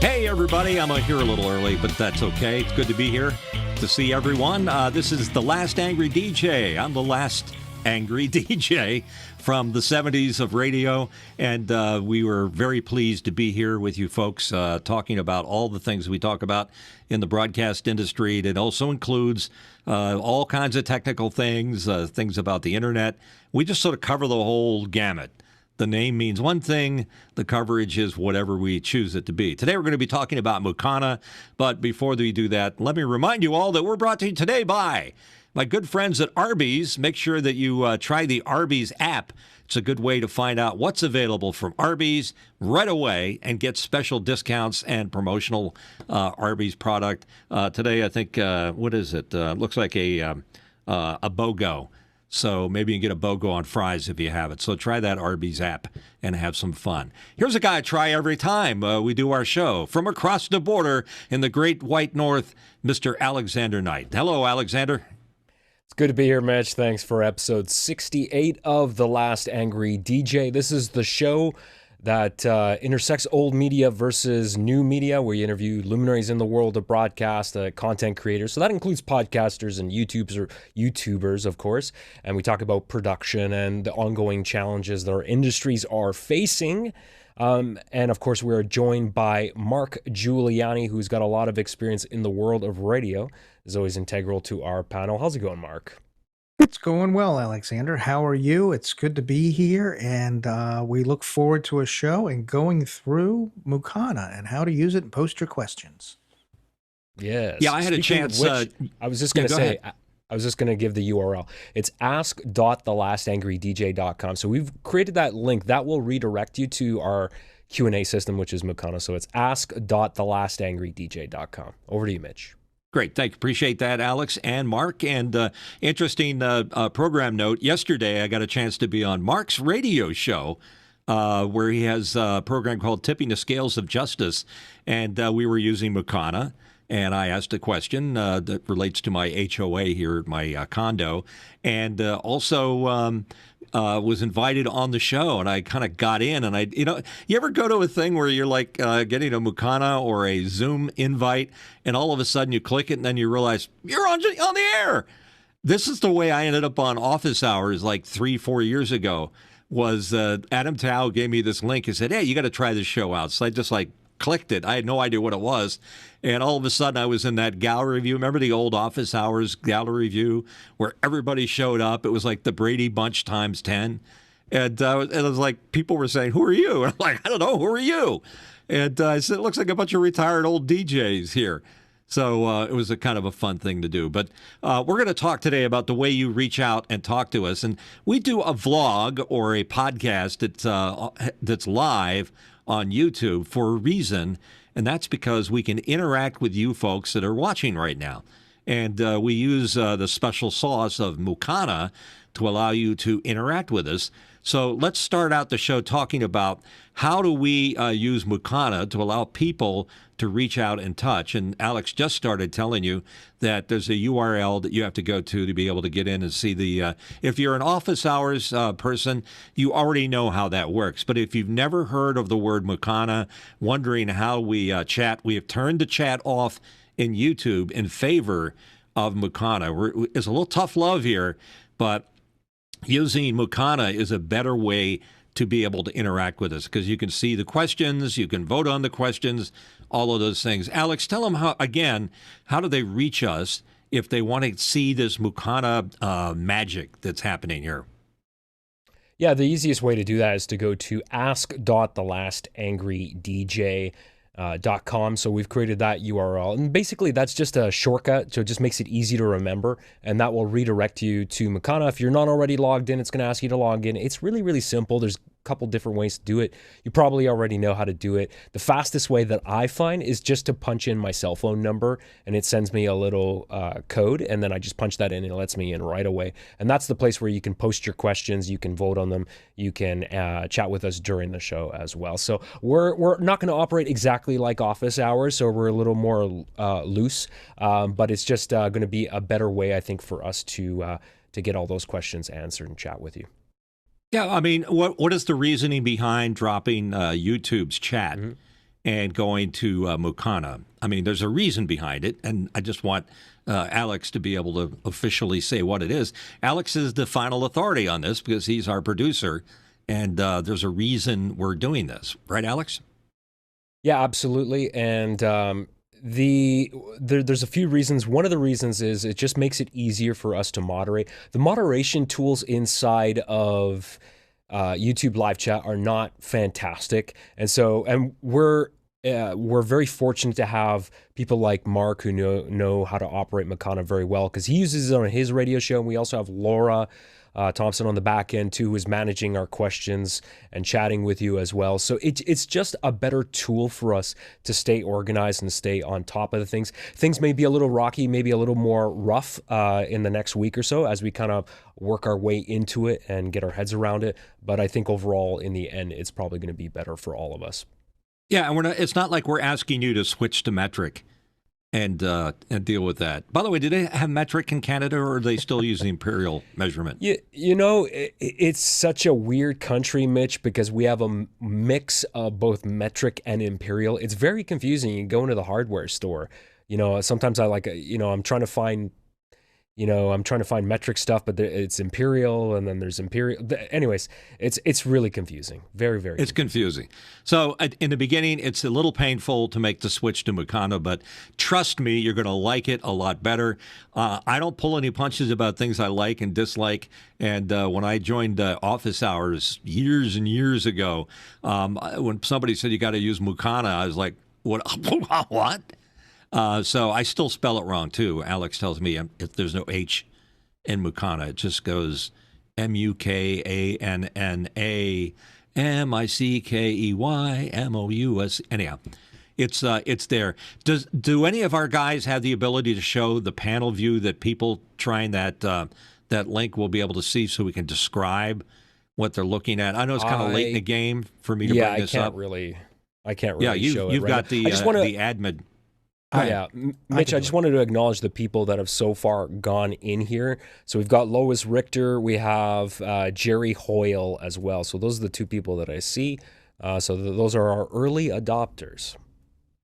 Hey, everybody. I'm here a little early, but that's okay. It's good to be here to see everyone. This is The Last Angry DJ. I'm the last angry DJ from the 70s of radio, and we were very pleased to be here with you folks talking about all the things we talk about in the broadcast industry. It also includes all kinds of technical things, things about the internet. We just sort of cover the whole gamut. The name means one thing. The coverage is whatever we choose it to be. Today, we're going to be talking about Mukana. But before we do that, let me remind you all that we're brought to you today by my good friends at Arby's. Make sure that you try the Arby's app. It's a good way to find out what's available from Arby's right away and get special discounts and promotional Arby's product. Today, I think, what is it? Looks like a BOGO. So maybe you can get a BOGO on fries if you have it. So try that Arby's app and have some fun. Here's a guy I try every time we do our show. From across the border in the great white north, Mr. Alexander Knight. Hello, Alexander. It's good to be here, Mitch. Thanks for episode 68 of The Last Angry DJ. This is the show that intersects old media versus new media, where you interview luminaries in the world of broadcast, content creators. So that includes podcasters and YouTubers, of course. And we talk about production and the ongoing challenges that our industries are facing. And of course, we're joined by Mark Giuliani, who's got a lot of experience in the world of radio. Is always integral to our panel. How's it going, Mark? It's going well, Alexander. How are you? It's good to be here, and we look forward to a show and going through Mukana and how to use it and post your questions. Yes. Yeah, I had a chance. I was just going to say, I was just going to give the URL. It's ask.thelastangrydj.com. So we've created that link that will redirect you to our Q&A system, which is Mukana. So it's ask.thelastangrydj.com. Over to you, Mitch. Great. Thank you. Appreciate that, Alex and Mark. And interesting program note. Yesterday, I got a chance to be on Mark's radio show where he has a program called Tipping the Scales of Justice. And we were using Mukana. And I asked a question that relates to my HOA here at my condo. And also was invited on the show, and I kind of got in. And you ever go to a thing where you're like getting a Mukana or a Zoom invite, and all of a sudden you click it, and then you realize you're on the air. This is the way I ended up on Office Hours like 3-4 years ago. Was Adam Tao gave me this link and said, "Hey, you got to try this show out." So I just clicked it. I had no idea what it was. And all of a sudden, I was in that gallery view. Remember the old Office Hours gallery view where everybody showed up? It was like the Brady Bunch times 10. And it was like people were saying, "Who are you?" And I'm like, "I don't know. Who are you?" And I said, "It looks like a bunch of retired old DJs here." So it was a kind of a fun thing to do. But we're going to talk today about the way you reach out and talk to us. And we do a vlog or a podcast that's live on YouTube for a reason, and that's because we can interact with you folks that are watching right now. And we use the special sauce of Mukana to allow you to interact with us. So let's start out the show talking about how do we use Mukana to allow people to reach out and touch. And Alex just started telling you that there's a URL that you have to go to be able to get in and see the, if you're an Office Hours person, you already know how that works. But if you've never heard of the word Mukana, wondering how we chat, we have turned the chat off in YouTube in favor of Mukana. It's a little tough love here, but using Mukana is a better way to be able to interact with us because you can see the questions, you can vote on the questions, all of those things. Alex, tell them how do they reach us if they want to see this Mukana magic that's happening here? Yeah, the easiest way to do that is to go to ask.thelastangrydj.com. So we've created that URL, and basically that's just a shortcut, so it just makes it easy to remember, and that will redirect you to Mukana. If you're not already logged in, it's going to ask you to log in. It's really, really simple. There's couple different ways to do it. You probably already know how to do it. The fastest way that I find is just to punch in my cell phone number, and it sends me a little code, and then I just punch that in and it lets me in right away. And that's the place where you can post your questions, you can vote on them, you can chat with us during the show as well. So we're not going to operate exactly like office hours, so we're a little more loose, but it's just going to be a better way, I think, for us to get all those questions answered and chat with you. Yeah, I mean, what is the reasoning behind dropping YouTube's chat and going to Mukana. I mean, there's a reason behind it, and I just want Alex to be able to officially say what it is. Alex is the final authority on this because he's our producer, and there's a reason we're doing this. Right, Alex? Yeah, absolutely. And there's a few reasons. One of the reasons is it just makes it easier for us to moderate. The moderation tools inside of YouTube live chat are not fantastic, and we're very fortunate to have people like Mark who know how to operate Makana very well, because he uses it on his radio show. And we also have Laura Thompson on the back end too, who is managing our questions and chatting with you as well. So it's just a better tool for us to stay organized and stay on top of the things. Things may be a little rocky, maybe a little more rough in the next week or so as we kind of work our way into it and get our heads around it. But I think overall, in the end, it's probably going to be better for all of us. Yeah, and it's not like we're asking you to switch to metric and deal with that. By the way, do they have metric in Canada, or are they still using imperial measurement? You know, it's such a weird country, Mitch, because we have a mix of both metric and imperial. It's very confusing. You go into the hardware store, sometimes I'm trying to find metric stuff, but it's imperial, and then there's imperial. Anyways, it's really confusing. Very, very It's confusing. So in the beginning, it's a little painful to make the switch to Mukana, but trust me, you're going to like it a lot better. I don't pull any punches about things I like and dislike. And when I joined Office Hours years and years ago, when somebody said you got to use Mukana, I was like, what? What? So I still spell it wrong, too. Alex tells me if there's no H in Mukana. It just goes Mukanna, Mickey, Anyhow, it's there. Do any of our guys have the ability to show the panel view that people trying that link will be able to see, so we can describe what they're looking at? I know it's kind of late in the game for me to bring this up. I can't really show it. You've got the admin. Yeah, Mitch, I just wanted to acknowledge the people that have so far gone in here. So we've got Lois Richter, we have Jerry Hoyle as well. So those are the two people that I see. So those are our early adopters.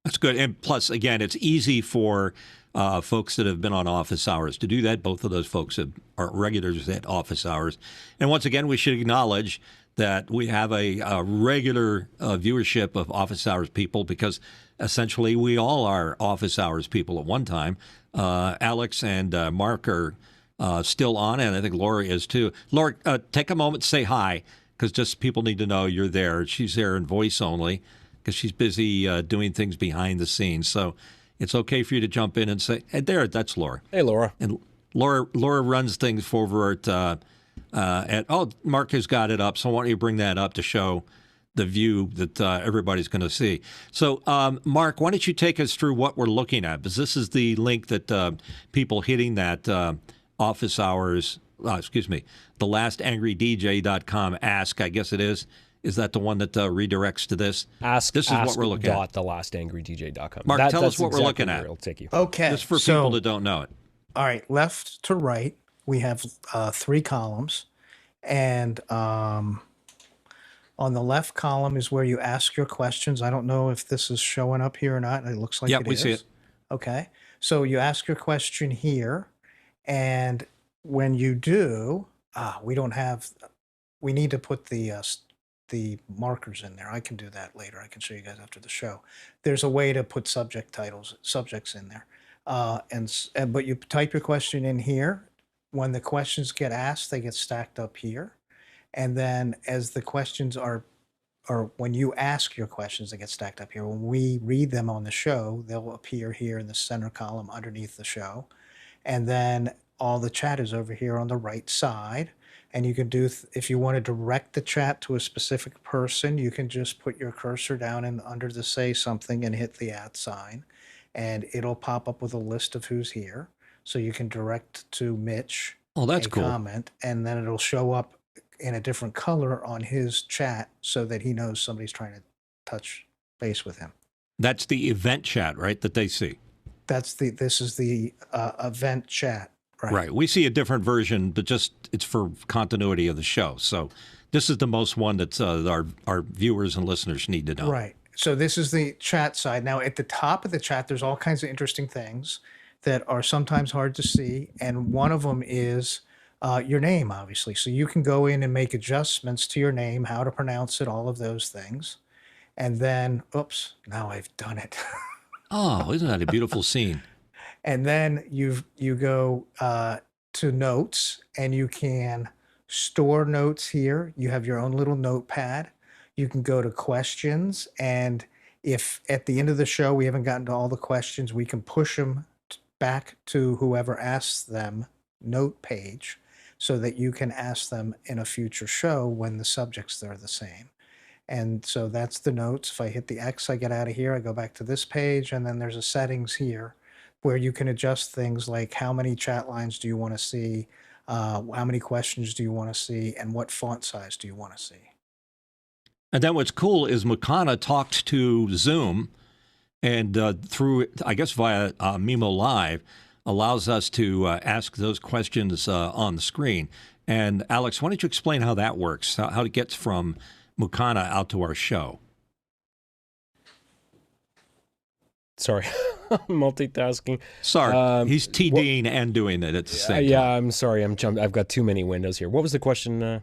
That's good. And plus, again, it's easy for folks that have been on Office Hours to do that. Both of those folks are regulars at Office Hours. And once again, we should acknowledge that we have a regular viewership of Office Hours people, because essentially we all are Office Hours people at one time. Alex and Mark are still on, and I think Laura is too. Laura, take a moment to say hi, because just people need to know you're there. She's there in voice only because she's busy doing things behind the scenes. So it's okay for you to jump in and say, hey, there, that's Laura. Hey, Laura. And Laura runs things over at Mark has got it up, so why don't you bring that up to show the view that everybody's going to see. So, Mark, why don't you take us through what we're looking at? Because this is the link that people hitting that Office Hours, thelastangry.dj.com ask, I guess it is. Is that the one that redirects to this? This is what we're looking at. thelastangry.dj.com. Mark, tell us what we're looking at. It'll take you. Okay. Just for people that don't know it. All right, left to right, we have 3 columns, and on the left column is where you ask your questions. I don't know if this is showing up here or not. It looks like it is. Yeah, we see it. Okay, so you ask your question here, and when you do, we need to put the markers in there. I can do that later. I can show you guys after the show. There's a way to put subjects in there. But you type your question in here. When the questions get asked, they get stacked up here. And then as the questions or when you ask your questions, they get stacked up here. When we read them on the show, they'll appear here in the center column underneath the show. And then all the chat is over here on the right side. And you can do, if you want to direct the chat to a specific person, you can just put your cursor down under the say something and hit the @ sign. And it'll pop up with a list of who's here. So you can direct to Mitch that's a cool. comment, and then it'll show up in a different color on his chat so that he knows somebody's trying to touch base with him. That's the event chat, right, that they see? This is the event chat. Right. We see a different version, but it's for continuity of the show. So this is the most one that our viewers and listeners need to know. Right. So this is the chat side. Now at the top of the chat, there's all kinds of interesting things that are sometimes hard to see. And one of them is your name, obviously. So you can go in and make adjustments to your name, how to pronounce it, all of those things. And then, oops, now I've done it. Oh, isn't that a beautiful scene? And then you go to notes, and you can store notes here. You have your own little notepad. You can go to questions, and if at the end of the show we haven't gotten to all the questions, we can push them back to whoever asks them note page so that you can ask them in a future show when the subjects are the same. And so that's the notes. If I hit the X, I get out of here, I go back to this page, and then there's a settings here where you can adjust things like how many chat lines do you want to see, how many questions do you want to see, and what font size do you want to see. And then what's cool is Makana talked to Zoom, and through, I guess, via Mimo Live, allows us to ask those questions on the screen. And Alex, why don't you explain how that works, how it gets from Mukana out to our show? Sorry, multitasking. Sorry, he's TDing and doing it at the same time. Yeah, I'm sorry. I've got too many windows here. What was the question?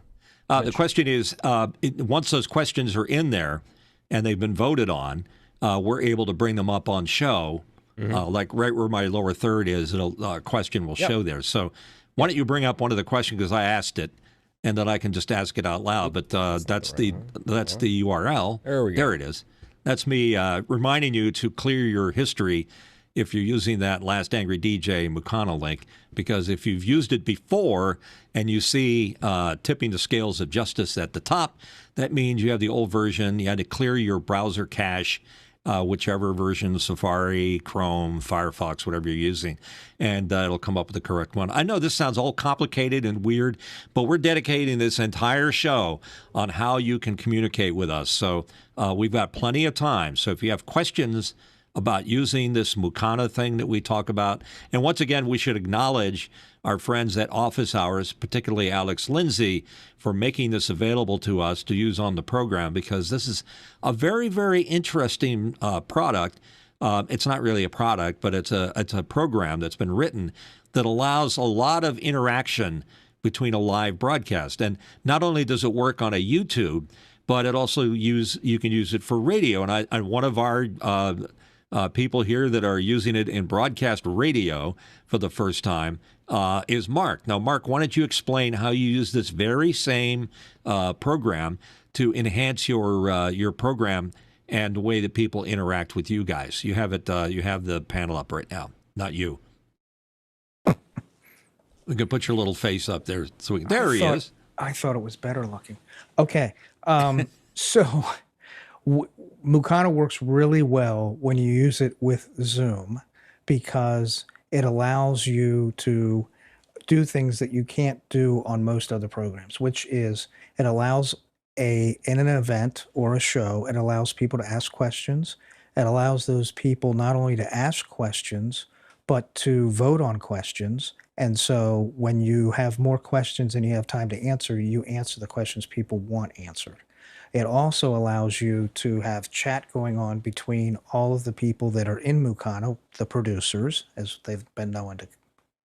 The question is, once those questions are in there and they've been voted on, we're able to bring them up on show. Like right where my lower third is, a question will show there. So why don't you bring up one of the questions, because I asked it, and then I can just ask it out loud. But that's the URL. There we go. There it is. That's me reminding you to clear your history if you're using that Last Angry DJ Mukana link, because if you've used it before and you see tipping the scales of justice at the top, that means you have the old version. You had to clear your browser cache, whichever version, Safari, Chrome, Firefox, whatever you're using, and it'll come up with the correct one. I know this sounds all complicated and weird, but we're dedicating this entire show on how you can communicate with us. So we've got plenty of time. So if you have questions about using this Mukana thing that we talk about, and once again, we should acknowledge our friends at Office Hours, particularly Alex Lindsay, for making this available to us to use on the program, because this is a very, very interesting product. It's not really a product, but it's a program that's been written that allows a lot of interaction between a live broadcast. And not only does it work on a YouTube, but it also you can use it for radio. And one of our people here that are using it in broadcast radio for the first time is Mark. Now, Mark, why don't you explain how you use this very same program to enhance your program and the way that people interact with you guys? You have it. You have the panel up right now. Not you. We can put your little face up there. So there he is. I thought it was better looking. Okay, so Mukana works really well when you use it with Zoom, because it allows you to do things that you can't do on most other programs, which is it allows in an event or a show, it allows people to ask questions. It allows those people not only to ask questions, but to vote on questions. And so when you have more questions than you have time to answer, you answer the questions people want answered. It also allows you to have chat going on between all of the people that are in Mukana, the producers, as they've been known to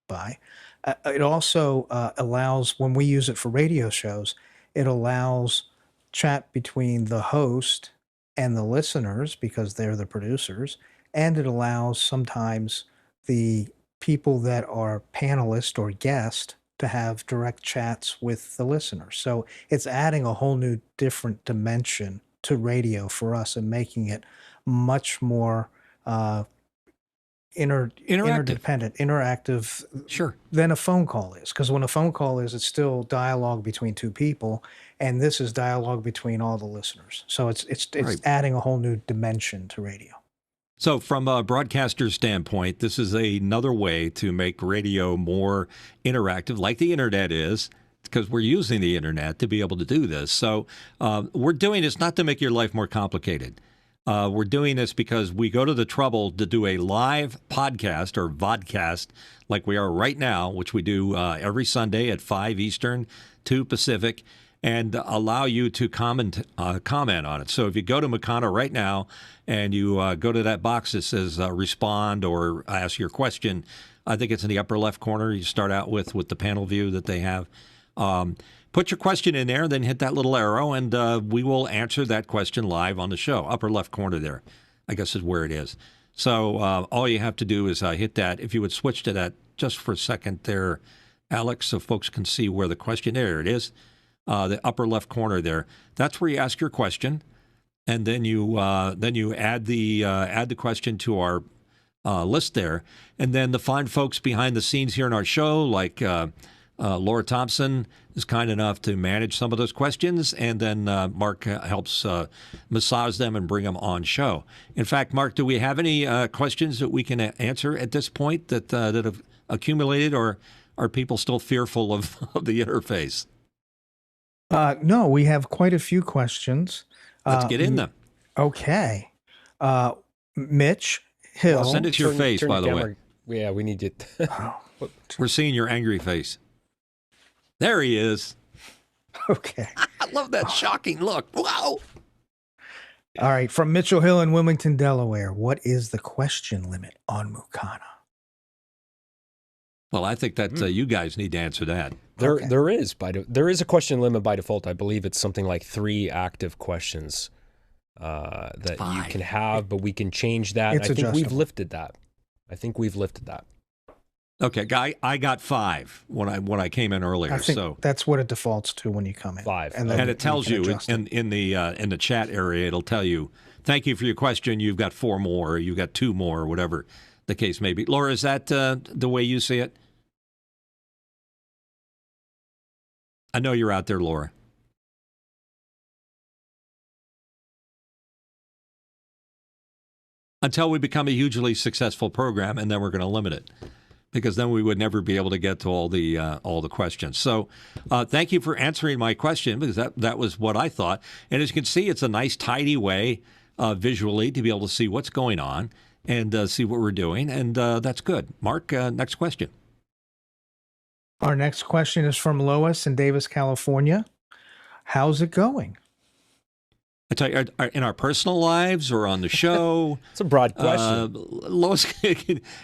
by. It also allows, when we use it for radio shows, it allows chat between the host and the listeners, because they're the producers, and it allows sometimes the people that are panelists or guests to have direct chats with the listeners. So it's adding a whole new different dimension to radio for us and making it much more interdependent, interactive Sure. than a phone call is. Because when a phone call is, it's still dialogue between two people, and this is dialogue between all the listeners. So it's Right. adding a whole new dimension to radio. So from a broadcaster's standpoint, this is another way to make radio more interactive, like the internet is, because we're using the internet to be able to do this. So we're doing this not to make your life more complicated. We're doing this because we go to the trouble to do a live podcast or vodcast like we are right now, which we do every Sunday at 5 Eastern, 2 Pacific. and allow you to comment on it. So if you go to Makana right now and you go to that box that says respond or ask your question, I think it's in the upper left corner. You start out with the panel view that they have. Put your question in there, then hit that little arrow, and we will answer that question live on the show. Upper left corner there, I guess is where it is. So all you have to do is hit that. If you would switch to that just for a second there, Alex, so folks can see where the question, there it is, the upper left corner there. That's where you ask your question, and then you add the question to our list there. And then the fine folks behind the scenes here in our show, like Laura Thompson, is kind enough to manage some of those questions, and then Mark helps massage them and bring them on show. In fact, Mark, do we have any questions that we can answer at this point that have accumulated, or are people still fearful of the interface? No, we have quite a few questions. Let's get in them. Okay. Mitch Hill. Well, send it to your face, by the way. Yeah, we need it. We're seeing your angry face. There he is. Okay. I love that shocking look. Wow. All right. From Mitchell Hill in Wilmington, Delaware. What is the question limit on Mukana? Well, I think that you guys need to answer that. There is a question limit by default. I believe it's something like 3 active questions that you can have, but we can change that. It's I think adjustable. we've lifted that. Okay, I got 5 when I came in earlier. I think so that's what it defaults to when you come in. 5. And it tells you adjust it. in the chat area. It'll tell you, thank you for your question. You've got 4 more, or you've got 2 more, or whatever the case may be. Laura, is that the way you see it? I know you're out there, Laura. Until we become a hugely successful program, and then we're going to limit it, because then we would never be able to get to all the questions. So thank you for answering my question, because that was what I thought. And as you can see, it's a nice, tidy way visually to be able to see what's going on and see what we're doing, and that's good. Mark, next question. Our next question is from Lois in Davis, California. How's it going? I tell you, in our personal lives or on the show? It's a broad question. Lois,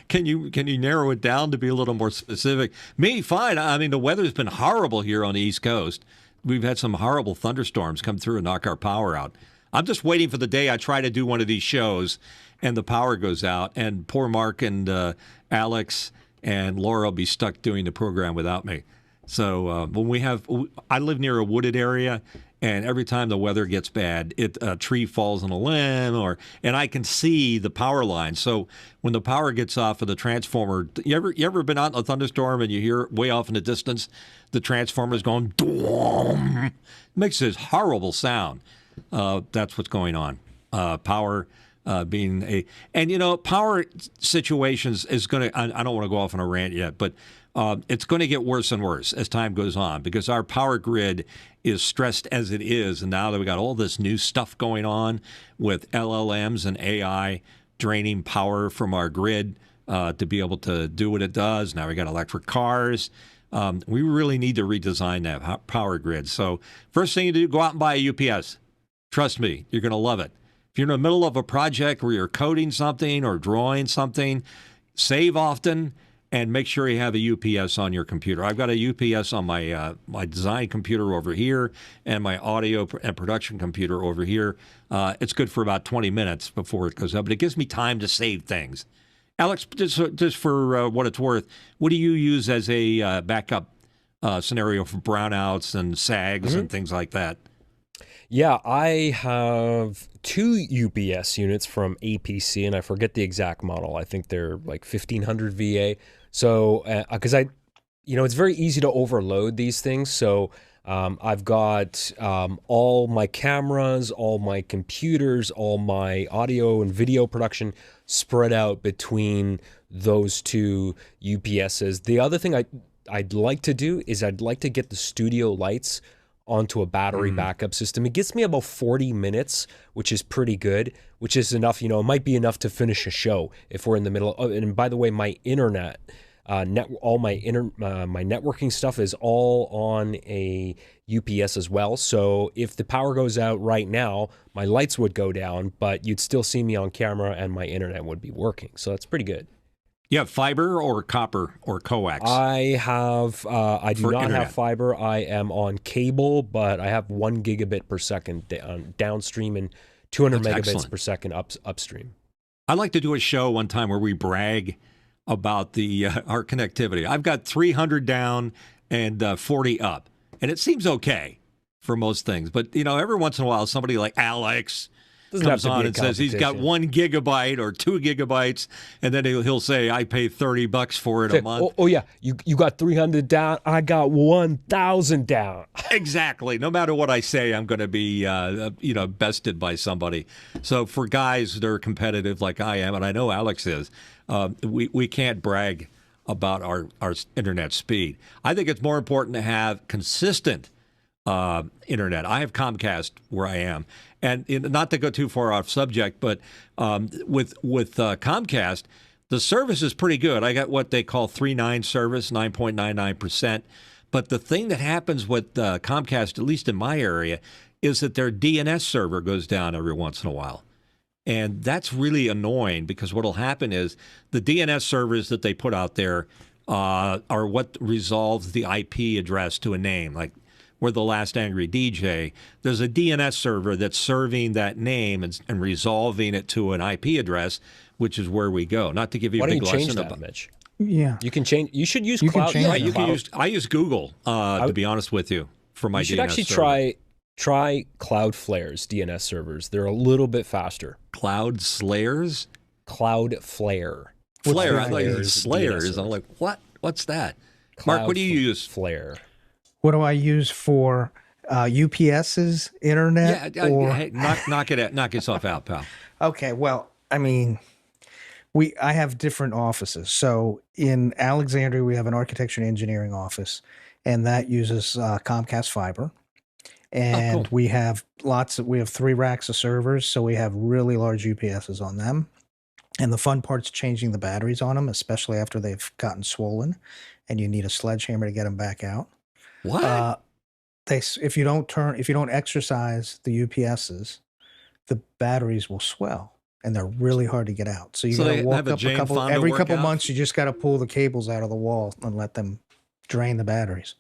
can you narrow it down to be a little more specific? Me, fine. I mean, the weather's been horrible here on the East Coast. We've had some horrible thunderstorms come through and knock our power out. I'm just waiting for the day I try to do one of these shows and the power goes out, and poor Mark and Alex and Laura will be stuck doing the program without me. So I live near a wooded area, and every time the weather gets bad, a tree falls on a limb, and I can see the power line. So when the power gets off of the transformer, you ever been out in a thunderstorm and you hear way off in the distance the transformer's going, dwom? It makes this horrible sound. That's what's going on. Power being power situations is going to, I don't want to go off on a rant yet, but it's going to get worse and worse as time goes on, because our power grid is stressed as it is. And now that we got all this new stuff going on with LLMs and AI draining power from our grid to be able to do what it does. Now we got electric cars. We really need to redesign that power grid. So first thing you do, go out and buy a UPS. Trust me, you're going to love it. If you're in the middle of a project where you're coding something or drawing something, save often and make sure you have a UPS on your computer. I've got a UPS on my my design computer over here and my audio and production computer over here. It's good for about 20 minutes before it goes up, but it gives me time to save things. Alex, just for what it's worth, what do you use as a backup scenario for brownouts and sags and things like that? Yeah, I have 2 UPS units from APC, and I forget the exact model. I think they're like 1500 VA. So, because it's very easy to overload these things. So I've got all my cameras, all my computers, all my audio and video production spread out between those 2 UPSs. The other thing I'd like to do is I'd like to get the studio lights onto a battery backup system. It gets me about 40 minutes, which is pretty good, which is enough, it might be enough to finish a show if we're in the middle of, and by the way, my internet All my my networking stuff is all on a UPS as well. So if the power goes out right now, my lights would go down, but you'd still see me on camera and my internet would be working. So that's pretty good. You have fiber or copper or coax? I have, I do not have fiber. I am on cable, but I have 1 gigabit per second downstream and 200 megabits per second upstream. I'd like to do a show one time where we brag about our connectivity. I've got 300 down and 40 up, and it seems okay for most things. But, every once in a while, somebody like Alex comes on and says he's got 1 gigabyte or 2 gigabytes, and then he'll say, I pay $30 for it a month. Oh yeah, you got 300 down, I got 1,000 down. Exactly. No matter what I say, I'm going to be, bested by somebody. So for guys that are competitive like I am, and I know Alex is, we can't brag about our internet speed. I think it's more important to have consistent internet. I have Comcast where I am, and not to go too far off subject, but with Comcast, the service is pretty good. I got what they call 3.9 service, 9.99%. But the thing that happens with Comcast, at least in my area, is that their DNS server goes down every once in a while. And that's really annoying because what will happen is the DNS servers that they put out there are what resolves the IP address to a name. Like we're the Last Angry DJ. There's a DNS server that's serving that name and resolving it to an IP address, which is where we go. Not to give you a big lesson about Mitch. Yeah, you can change. You should use cloud. I use Google to be honest with you for my DNS server. You should actually try Cloudflare's DNS servers. They're a little bit faster. Cloudflare's? Cloudflare. Flare. I thought you said Slayers. I'm like, what? What's that? Mark, what do you use? Flare. What do I use for UPS's internet? Yeah, hey, knock yourself out, pal. Okay, well, I mean, I have different offices. So in Alexandria, we have an architecture and engineering office, and that uses Comcast fiber. And cool. we have 3 racks of servers, so we have really large UPSs on them. And the fun part's changing the batteries on them, especially after they've gotten swollen, and you need a sledgehammer to get them back out. What? If you don't exercise the UPSs, the batteries will swell, and they're really hard to get out. So you got to walk up every couple months. You just got to pull the cables out of the wall and let them drain the batteries.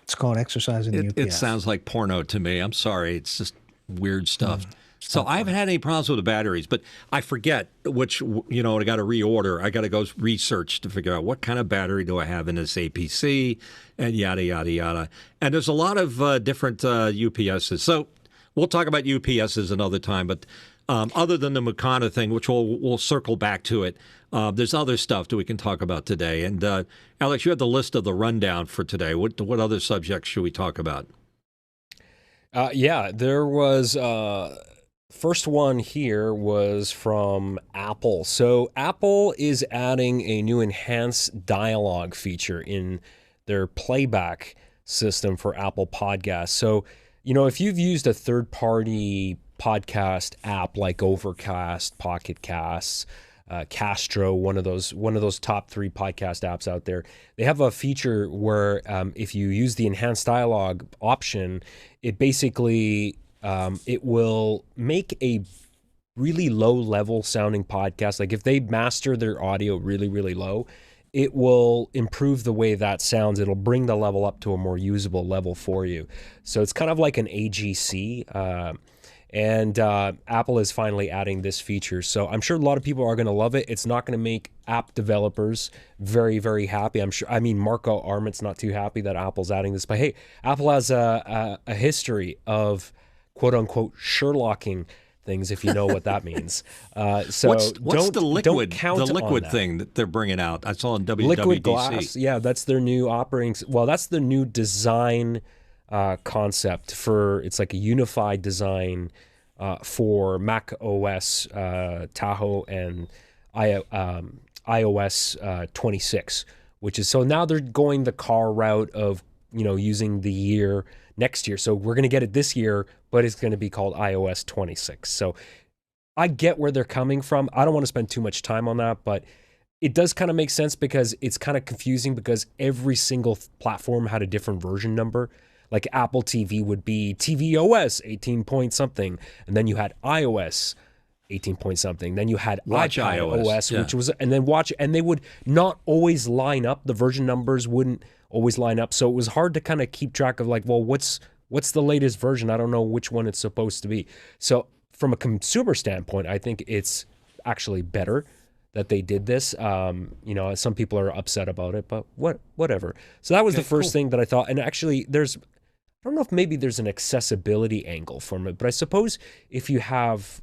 It's called exercising the UPS. It sounds like porno to me. I'm sorry. It's just weird stuff. So I haven't had any problems with the batteries, but I forget which, I got to reorder. I got to go research to figure out what kind of battery do I have in this APC and yada, yada, yada. And there's a lot of different UPSs. So we'll talk about UPSs another time, but other than the Makana thing, which we'll circle back to it, there's other stuff that we can talk about today. And Alex, you have the list of the rundown for today. What other subjects should we talk about? There was... First one here was from Apple. So Apple is adding a new enhanced dialogue feature in their playback system for Apple Podcasts. So, if you've used a third-party podcast app like Overcast, Pocket Casts, Castro, one of those top 3 podcast apps out there, they have a feature where if you use the enhanced dialogue option, it basically it will make a really low-level sounding podcast. Like if they master their audio really, really low, it will improve the way that sounds. It'll bring the level up to a more usable level for you. So it's kind of like an AGC. And Apple is finally adding this feature. So I'm sure a lot of people are going to love it. It's not going to make app developers very, very happy. Marco Arment's not too happy that Apple's adding this. But hey, Apple has a history of quote-unquote Sherlocking things, if you know what that means. So what's the liquid that. thing that they're bringing out? I saw on WWDC. Liquid glass. Yeah, that's their new that's the new design concept for. It's like a unified design for Mac OS Tahoe and iOS 26, which is so now they're going the car route of using the year next year. So we're going to get it this year, but it's going to be called iOS 26. So I get where they're coming from. I don't want to spend too much time on that, but it does kind of make sense because it's kind of confusing because every single platform had a different version number. Like Apple TV would be tvOS 18 point something, and then you had iOS 18 point something. Then you had Watch iPad iOS, OS, yeah. which was, and then Watch, and they would not always line up. The version numbers wouldn't always line up, so it was hard to kind of keep track of like, well, what's the latest version? I don't know which one it's supposed to be. So from a consumer standpoint, I think it's actually better that they did this. You know, some people are upset about it, but whatever. So that was the first thing that I thought. And actually, I don't know if maybe there's an accessibility angle from it, but I suppose if you have,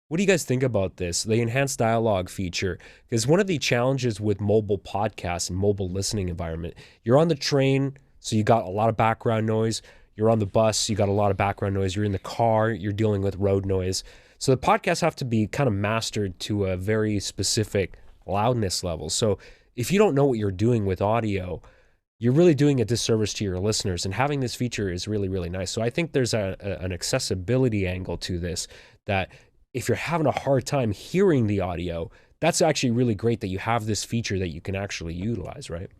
what do you guys think about this? The enhanced dialogue feature, because one of the challenges with mobile podcasts and mobile listening environment, you're on the train, so you got a lot of background noise. You're on the bus, you got a lot of background noise. You're in the car, you're dealing with road noise. So the podcasts have to be kind of mastered to a very specific loudness level. So if you don't know what you're doing with audio, you're really doing a disservice to your listeners, and having this feature is really, really nice. So I think there's an accessibility angle to this, that if you're having a hard time hearing the audio, that's actually really great that you have this feature that you can actually utilize, right?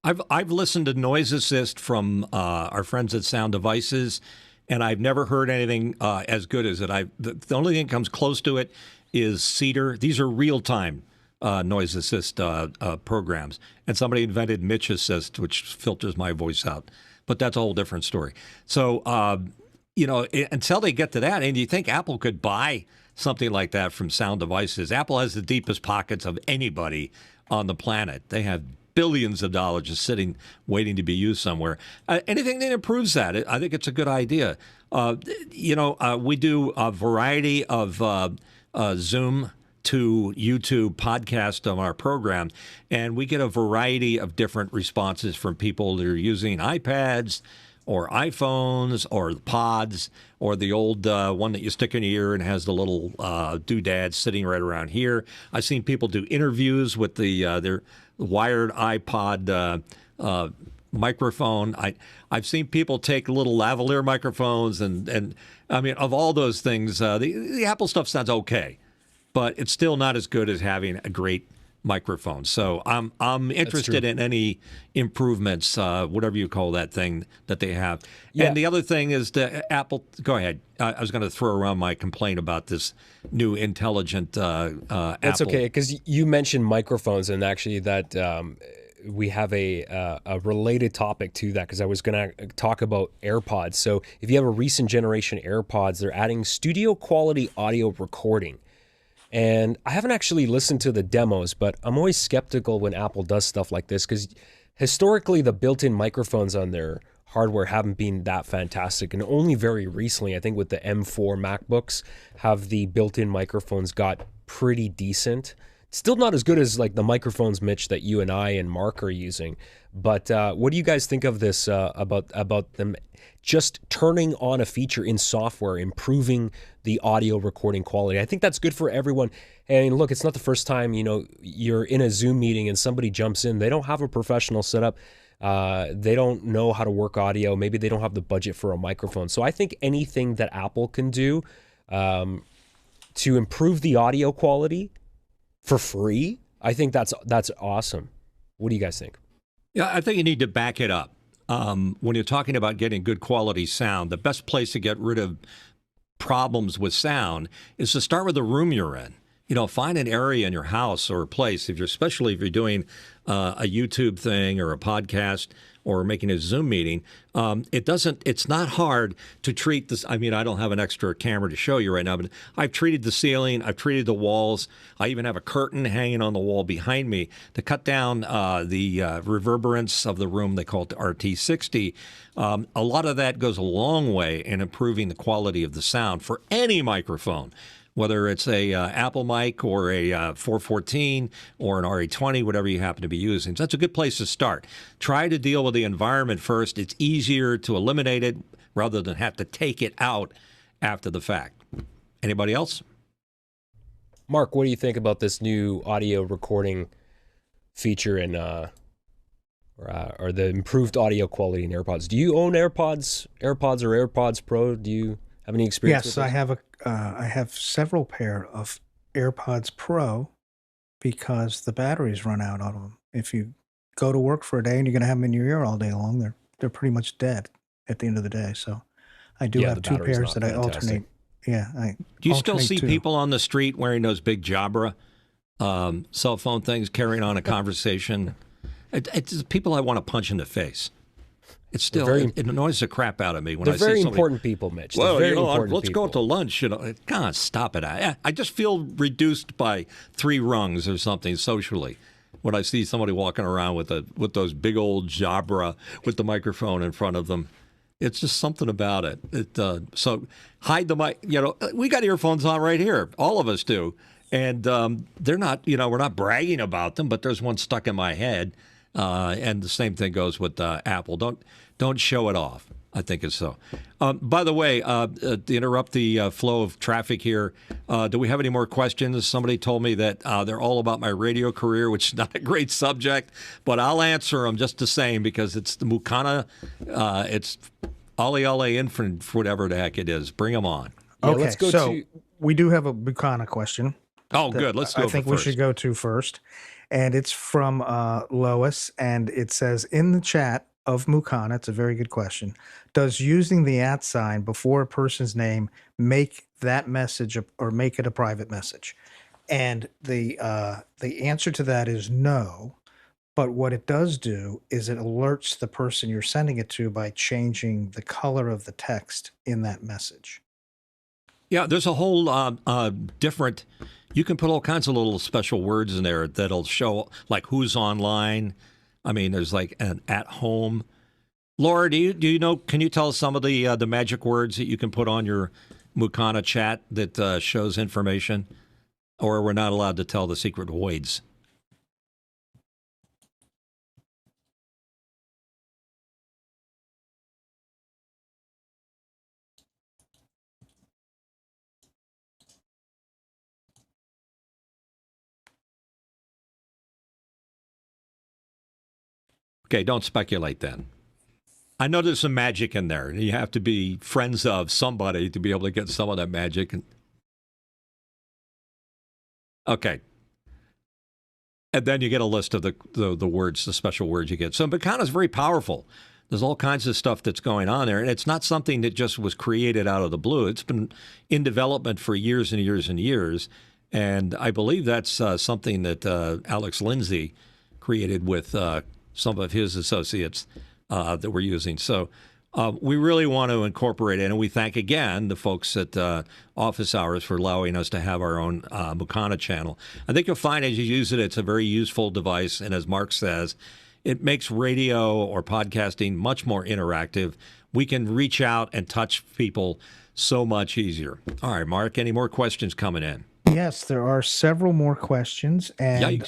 I've listened to Noise Assist from our friends at Sound Devices, and I've never heard anything as good as it. The only thing that comes close to it is Cedar. These are real-time Noise Assist programs. And somebody invented Mitch Assist, which filters my voice out. But that's a whole different story. So, you know, until they get to that, and you think Apple could buy something like that from Sound Devices. Apple has the deepest pockets of anybody on the planet. They have billions of dollars just sitting, waiting to be used somewhere. Anything that improves that, I think it's a good idea. You know, we do a variety of Zoom to YouTube podcast on our program, and we get a variety of different responses from people that are using iPads or iPhones or pods or the old one that you stick in your ear and has the little doodad sitting right around here. I've seen people do interviews with their wired iPod microphone. I've seen people take little lavalier microphones, and I mean, of all those things, the Apple stuff sounds okay, but it's still not as good as having a great microphone. So I'm interested in any improvements, whatever you call that thing that they have. Yeah. And the other thing is the Apple. Go ahead. I was going to throw around my complaint about this new intelligent That's Apple. okay, because you mentioned microphones, and actually that we have a related topic to that, because I was going to talk about AirPods. So if you have a recent generation AirPods, they're adding studio quality audio recording. And I haven't actually listened to the demos, but I'm always skeptical when Apple does stuff like this, because historically the built-in microphones on their hardware haven't been that fantastic. And only very recently, I think with the M4 MacBooks, have the built-in microphones got pretty decent. Still not as good as like the microphones, Mitch, that you and I and Mark are using. But what do you guys think of this, about them just turning on a feature in software, improving the audio recording quality? I think that's good for everyone. And look, it's not the first time, you know, you're in a Zoom meeting and somebody jumps in. They don't have a professional setup. They don't know how to work audio. Maybe they don't have the budget for a microphone. So I think anything that Apple can do to improve the audio quality for free, I think that's awesome. What do you guys think? Yeah, I think you need to back it up. When you're talking about getting good quality sound, the best place to get rid of problems with sound is to start with the room you're in. You know, find an area in your house or a place, especially if you're doing a YouTube thing or a podcast or making a Zoom meeting. It's not hard to treat this. I mean, I don't have an extra camera to show you right now, but I've treated the ceiling, I've treated the walls. I even have a curtain hanging on the wall behind me to cut down the reverberance of the room. They call it the RT60. A lot of that goes a long way in improving the quality of the sound for any microphone, whether it's a Apple mic or a 414 or an RE20, whatever you happen to be using. So that's a good place to start. Try to deal with the environment first. It's easier to eliminate it rather than have to take it out after the fact. Anybody else? Mark, what do you think about this new audio recording feature and or the improved audio quality in AirPods? Do you own AirPods or AirPods Pro? Do you have any experience with Yes, I have several pair of AirPods Pro, because the batteries run out on them. If you go to work for a day and you're going to have them in your ear all day long, they're pretty much dead at the end of the day. So I do Yeah, have the two battery's pairs not that I fantastic. alternate. Yeah, I Do you still alternate see two. people on the street wearing those big Jabra cell phone things, carrying on a conversation? It's people I want to punch in the face. It's still it annoys the crap out of me when I They're see very somebody. important people, Mitch. They're Well, very you know, important let's people. go to lunch. You know, God, stop it! I just feel reduced by 3 rungs or something socially when I see somebody walking around with those big old Jabra with the microphone in front of them. It's just something about it. So hide the mic. You know, we got earphones on right here. All of us do, and they're not. You know, we're not bragging about them, but there's one stuck in my head. And the same thing goes with Apple. Don't show it off. I think it's so. By the way, to interrupt the flow of traffic here, do we have any more questions? Somebody told me that they're all about my radio career, which is not a great subject, but I'll answer them just the same because it's the Mukana. It's Ali Ali Infant, whatever the heck it is. Bring them on. Yeah, Okay, let's go so to. we do have a Bukana question. Oh, good. Let's go I think for we first. should go to first. And it's from Lois. And it says, in the chat of Mukana, it's a very good question. Does using the @ sign before a person's name make that message or make it a private message? And the answer to that is no. But what it does do is it alerts the person you're sending it to by changing the color of the text in that message. Yeah, there's a whole different. You can put all kinds of little special words in there that'll show like who's online. I mean, there's like an at home. Laura, do you know? Can you tell us some of the magic words that you can put on your Mukana chat that shows information, or we're not allowed to tell the secret voids? Okay, don't speculate then. I know there's some magic in there. You have to be friends of somebody to be able to get some of that magic. Okay. And then you get a list of the words, the special words you get. So Mukana is very powerful. There's all kinds of stuff that's going on there. And it's not something that just was created out of the blue. It's been in development for years and years and years. And I believe that's something that Alex Lindsay created with some of his associates that we're using. So we really want to incorporate it. And we thank again the folks at Office Hours for allowing us to have our own Mukana channel. I think you'll find as you use it, it's a very useful device. And as Mark says, it makes radio or podcasting much more interactive. We can reach out and touch people so much easier. All right, Mark, any more questions coming in? Yes, there are several more questions, and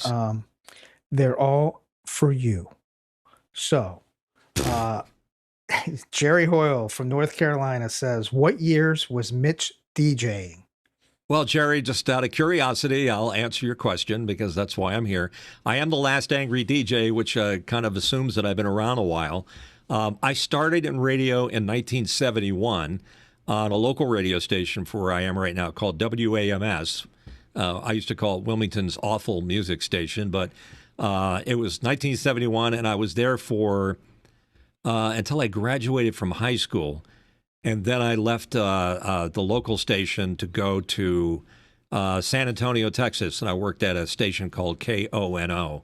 they're all for you. So, Jerry Hoyle from North Carolina says, what years was Mitch DJing? Well, Jerry, just out of curiosity, I'll answer your question because that's why I'm here. I am the last angry DJ, which kind of assumes that I've been around a while. I started in radio in 1971 on a local radio station for where I am right now called WAMS. I used to call it Wilmington's awful music station, but it was 1971, and I was there for until I graduated from high school. And then I left the local station to go to San Antonio, Texas, and I worked at a station called KONO.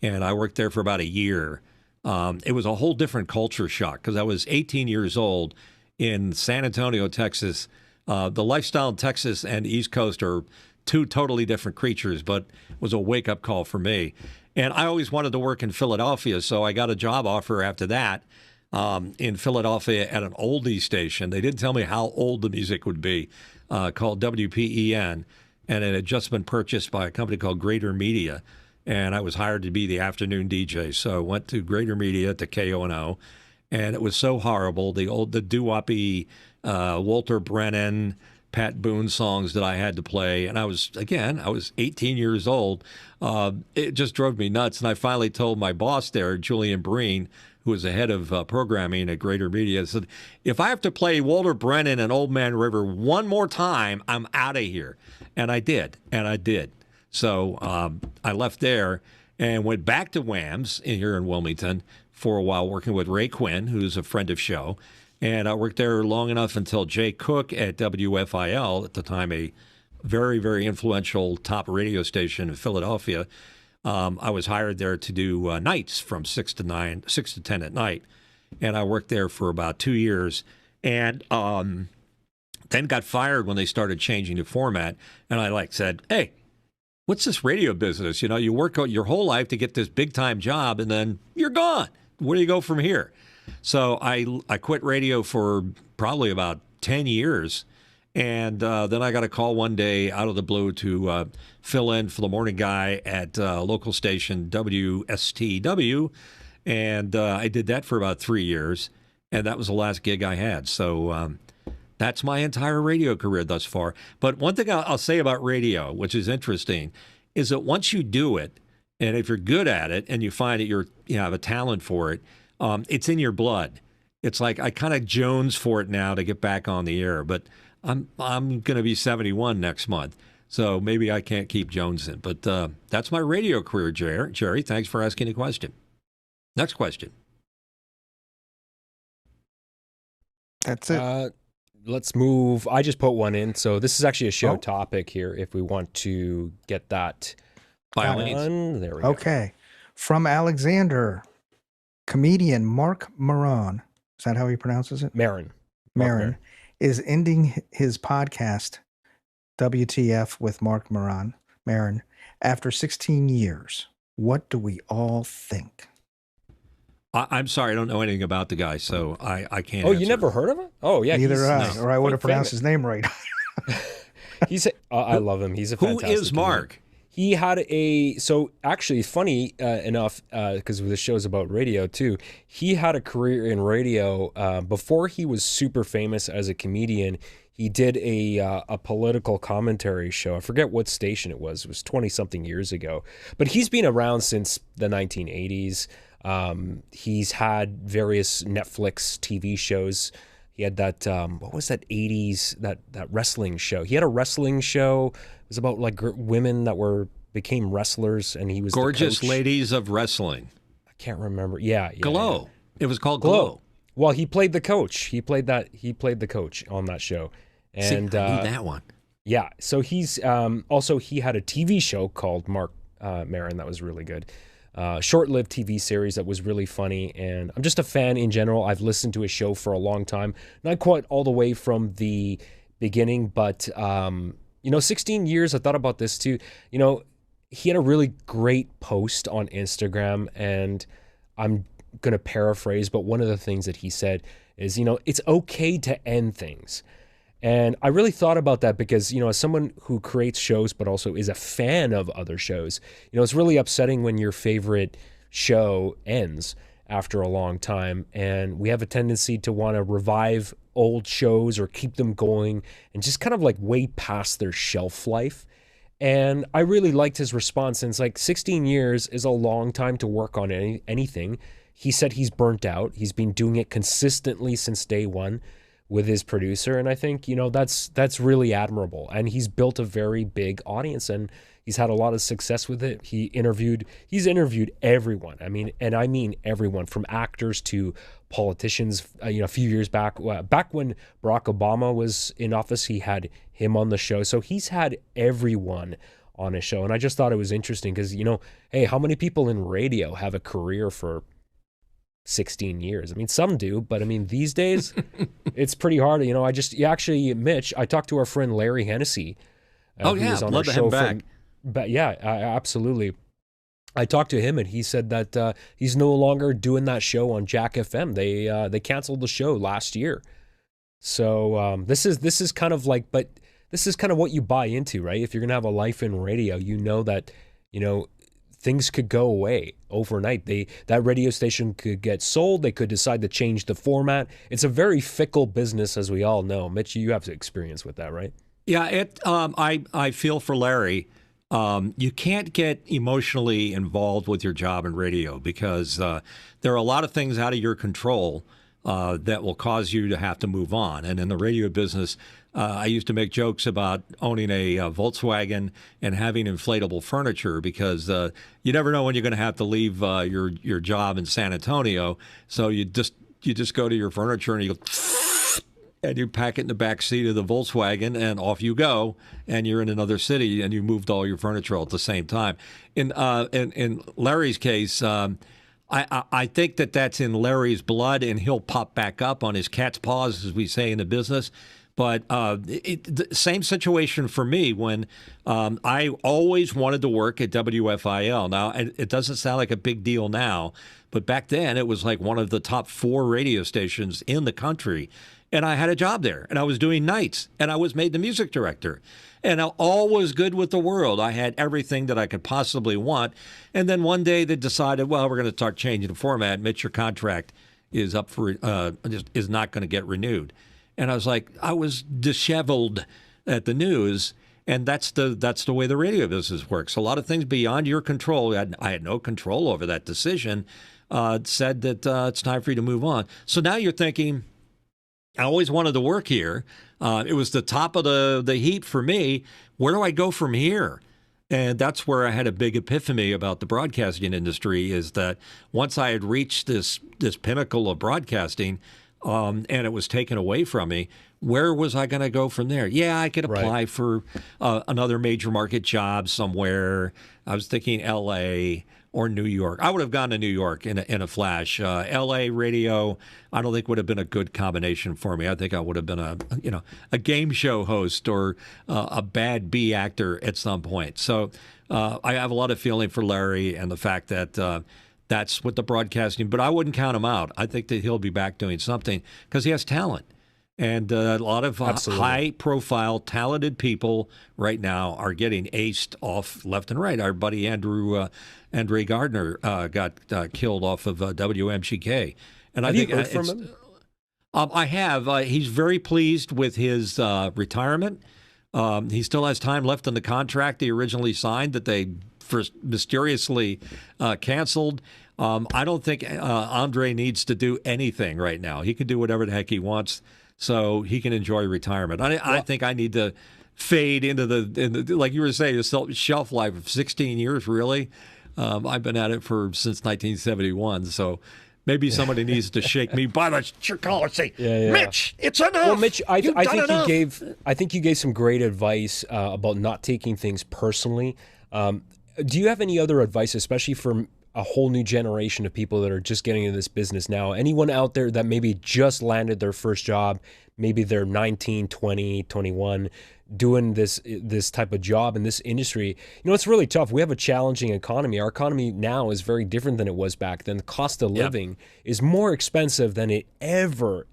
And I worked there for about a year. It was a whole different culture shock because I was 18 years old in San Antonio, Texas. The lifestyle in Texas and East Coast are two totally different creatures, but it was a wake-up call for me. And I always wanted to work in Philadelphia, so I got a job offer after that. In Philadelphia at an oldie station. They didn't tell me how old the music would be, called WPEN, and it had just been purchased by a company called Greater Media, and I was hired to be the afternoon DJ. So I went to Greater Media to KONO, and it was so horrible. The doo-woppy Walter Brennan, Pat Boone songs that I had to play, and I was 18 years old. It just drove me nuts, and I finally told my boss there, Julian Breen, who was the head of programming at Greater Media, said, if I have to play Walter Brennan and Old Man River one more time, I'm out of here. And I did. So I left there and went back to WAMS here in Wilmington for a while, working with Ray Quinn, who's a friend of show. And I worked there long enough until Jay Cook at WFIL, at the time a very, very influential top radio station in Philadelphia. I was hired there to do nights from 6 to 10 at night. And I worked there for about 2 years. And then got fired when they started changing the format. And I said, hey, what's this radio business? You know, you work your whole life to get this big time job and then you're gone. Where do you go from here? So I quit radio for probably about 10 years. And then I got a call one day out of the blue to fill in for the morning guy at local station WSTW. And I did that for about 3 years. And that was the last gig I had. So that's my entire radio career thus far. But one thing I'll say about radio, which is interesting, is that once you do it, and if you're good at it and you find that you have a talent for it, it's in your blood. It's like I kind of jones for it now to get back on the air, but I'm going to be 71 next month, so maybe I can't keep jonesing. But that's my radio career, Jerry. Thanks for asking the question. Next question. That's it. Let's move. I just put one in, so this is actually a show topic here. If we want to get that By all done, there we go. Okay. From Alexander, comedian Mark Maron, is that how he pronounces it? Maron is ending his podcast, WTF with Mark Maron, after 16 years. What do we all think? I'm sorry, I don't know anything about the guy, so I can't. Oh, answer. you never heard of him? Oh, yeah. Neither have I, or I would have pronounced his name right. I love him. He's a fantastic Who is Mark? comedian. He had so actually funny enough, because the show's about radio too, he had a career in radio before he was super famous as a comedian. He did a political commentary show. I forget what station it was. It was 20-something years ago. But he's been around since the 1980s. He's had various Netflix TV shows. He had that, what was that 80s, that wrestling show. He had a wrestling show. It was about like women that became wrestlers, and he was Gorgeous the coach. Ladies of Wrestling. I can't remember. Yeah. Glow. Yeah. It was called Glow. Well, he played the coach. He played the coach on that show. And See, I need that one. Yeah. So he's also, he had a TV show called Mark Maron that was really good. Short-lived TV series that was really funny, and I'm just a fan in general. I've listened to his show for a long time, not quite all the way from the beginning, but 16 years. I thought about this too. He had a really great post on Instagram, and I'm gonna paraphrase, but one of the things that he said is, it's okay to end things. And I really thought about that because, as someone who creates shows but also is a fan of other shows, it's really upsetting when your favorite show ends after a long time. And we have a tendency to want to revive old shows or keep them going and just kind of like way past their shelf life. And I really liked his response. And it's like 16 years is a long time to work on anything. He said he's burnt out. He's been doing it consistently since day one with his producer, and I think that's really admirable. And he's built a very big audience, and he's had a lot of success with it. He's interviewed everyone. I mean everyone from actors to politicians. A few years back when Barack Obama was in office, he had him on the show. So he's had everyone on his show, and I just thought it was interesting because hey, how many people in radio have a career for 16 years? I mean, some do, but I mean, these days, it's pretty hard. Mitch, I talked to our friend Larry Hennessy. Love to have him back. But yeah, absolutely. I talked to him, and he said that he's no longer doing that show on Jack FM. They canceled the show last year. So this is kind of like, but this is kind of what you buy into, right? If you're gonna have a life in radio, that things could go away overnight. That radio station could get sold. They could decide to change the format. It's a very fickle business, as we all know. Mitch, you have experience with that, right? Yeah, I feel for Larry. You can't get emotionally involved with your job in radio because there are a lot of things out of your control that will cause you to have to move on. And in the radio business, I used to make jokes about owning a Volkswagen and having inflatable furniture because you never know when you're going to have to leave your job in San Antonio. So you just go to your furniture and you go, and you pack it in the back seat of the Volkswagen, and off you go, and you're in another city, and you moved all your furniture all at the same time. In Larry's case, I think that's in Larry's blood, and he'll pop back up on his cat's paws, as we say in the business. But the same situation for me when I always wanted to work at WFIL. Now, it doesn't sound like a big deal now, but back then it was like one of the top 4 radio stations in the country. And I had a job there, and I was doing nights, and I was made the music director. And all was good with the world. I had everything that I could possibly want. And then one day they decided, well, we're going to start changing the format. Mitch, your contract is up for is not going to get renewed. And I was like, I was disheveled at the news. And that's the way the radio business works. A lot of things beyond your control. I had no control over that decision. Said that it's time for you to move on. So now you're thinking, I always wanted to work here. It was the top of the heap for me. Where do I go from here? And that's where I had a big epiphany about the broadcasting industry, is that once I had reached this pinnacle of broadcasting, and it was taken away from me, where was I going to go from there? Yeah, I could apply for another major market job somewhere. I was thinking L.A. or New York. I would have gone to New York in a flash. L.A. radio, I don't think would have been a good combination for me. I think I would have been a game show host or a bad B actor at some point. So I have a lot of feeling for Larry and the fact that that's what the broadcasting. But I wouldn't count him out. I think that he'll be back doing something because he has talent. And a lot of high-profile, talented people right now are getting aced off left and right. Our buddy Andre Gardner got killed off of WMGK. And Have you heard from him? I have. He's very pleased with his retirement. He still has time left in the contract he originally signed that they first mysteriously canceled. I don't think Andre needs to do anything right now. He can do whatever the heck he wants, so he can enjoy retirement. I think I need to fade into the like you were saying, the shelf life of 16 years, really. I've been at it since 1971, so maybe somebody needs to shake me by the collar and say, Mitch, it's enough. Well, Mitch, I think you gave some great advice about not taking things personally. Do you have any other advice, especially for a whole new generation of people that are just getting into this business now? Anyone out there that maybe just landed their first job, maybe they're 19, 20, 21, doing this type of job in this industry? It's really tough. We have a challenging economy. Our economy now is very different than it was back then. The cost of living is more expensive than it ever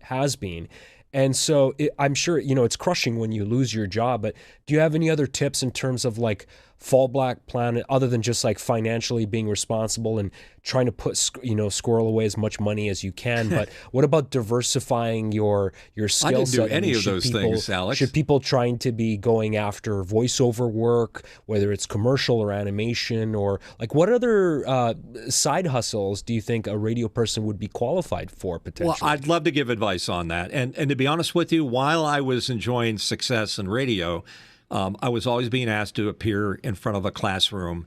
has been. And so I'm sure, it's crushing when you lose your job, but do you have any other tips in terms of like fallback plan other than just like financially being responsible and trying to put, squirrel away as much money as you can? But what about diversifying your skill set? I didn't do any of those things, Alex. Should people trying to be going after voiceover work, whether it's commercial or animation, or like what other side hustles do you think a radio person would be qualified for potentially? Well, I'd love to give advice on that. And to be honest with you, while I was enjoying success in radio, I was always being asked to appear in front of a classroom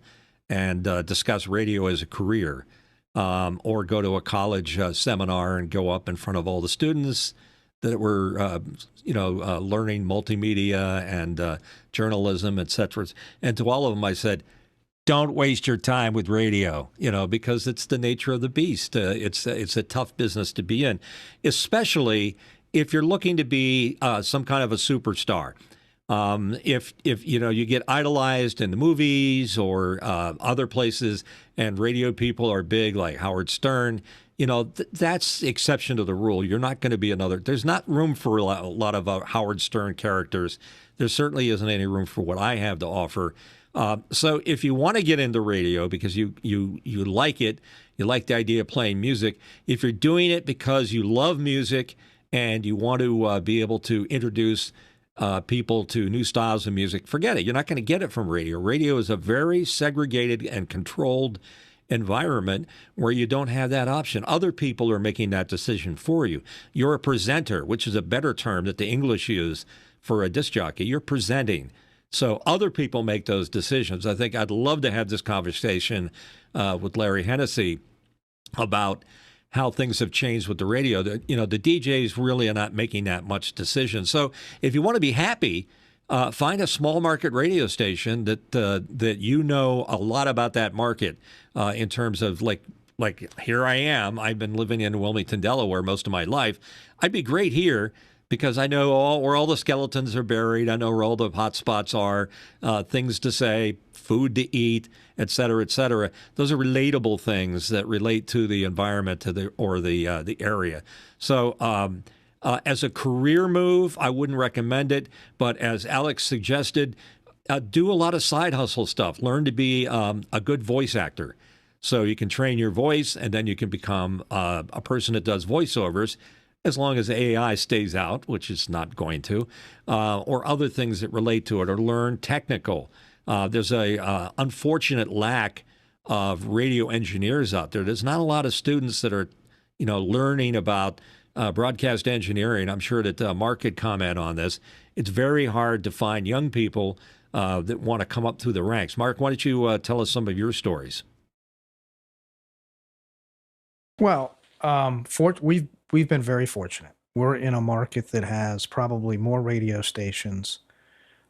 and discuss radio as a career, or go to a college seminar and go up in front of all the students that were, learning multimedia and journalism, et cetera. And to all of them, I said, don't waste your time with radio, because it's the nature of the beast. It's a tough business to be in, especially if you're looking to be some kind of a superstar. If you get idolized in the movies or other places, and radio people are big like Howard Stern, that's the exception to the rule. You're not going to be another. There's not room for a lot of Howard Stern characters. There certainly isn't any room for what I have to offer. So if you want to get into radio because you like it, you like the idea of playing music, if you're doing it because you love music and you want to be able to introduce people to new styles of music, forget it. You're not going to get it from radio. Radio is a very segregated and controlled environment where you don't have that option. Other people are making that decision for you. You're a presenter, which is a better term that the English use for a disc jockey. You're presenting. So other people make those decisions. I think I'd love to have this conversation with Larry Hennessy about how things have changed with the radio. The DJs really are not making that much decision. So if you want to be happy, find a small market radio station that you know a lot about that market in terms of like here I am. I've been living in Wilmington, Delaware most of my life. I'd be great here because I know where all the skeletons are buried. I know where all the hot spots are, things to say, food to eat, et cetera, et cetera. Those are relatable things that relate to the environment or the area. So as a career move, I wouldn't recommend it. But as Alex suggested, do a lot of side hustle stuff. Learn to be a good voice actor. So you can train your voice, and then you can become a person that does voiceovers, as long as AI stays out, which it's not going to, or other things that relate to it, or learn technical. There's a unfortunate lack of radio engineers out there. There's not a lot of students that are, learning about broadcast engineering. I'm sure that Mark could comment on this. It's very hard to find young people that want to come up through the ranks. Mark, why don't you tell us some of your stories? Well, we've been very fortunate. We're in a market that has probably more radio stations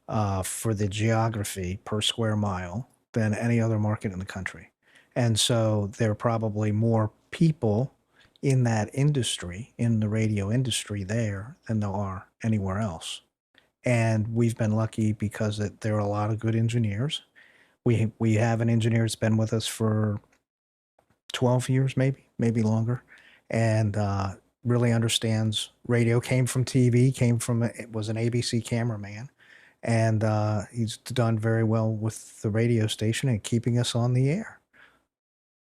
for the geography per square mile than any other market in the country. And so there are probably more people in that industry, in the radio industry there, than there are anywhere else. And we've been lucky because there are a lot of good engineers. We have an engineer that's been with us for 12 years, maybe longer, and really understands radio, came from TV, was an ABC cameraman, and he's done very well with the radio station and keeping us on the air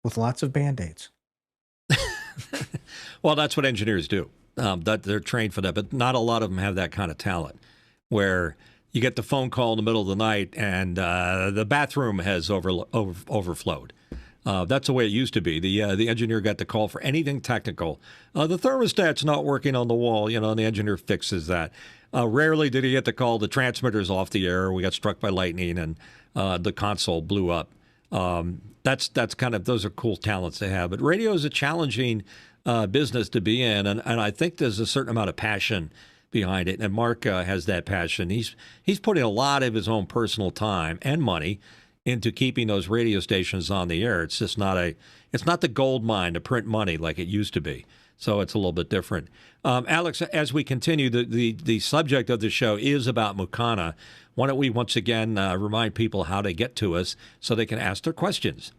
with lots of Band-Aids. Well, that's what engineers do. That they're trained for that, but not a lot of them have that kind of talent where you get the phone call in the middle of the night and the bathroom has overflowed. That's the way it used to be. The engineer got the call for anything technical. The thermostat's not working on the wall, and the engineer fixes that. Rarely did he get the call, the transmitter's off the air, we got struck by lightning, and the console blew up. That's kind of, those are cool talents to have. But radio is a challenging business to be in, and I think there's a certain amount of passion behind it. And Mark has that passion. He's putting a lot of his own personal time and money into keeping those radio stations on the air. It's just not the gold mine to print money like it used to be. So it's a little bit different. Alex, as we continue, the subject of the show is about Mukana. Why don't we once again remind people how to get to us so they can ask their questions?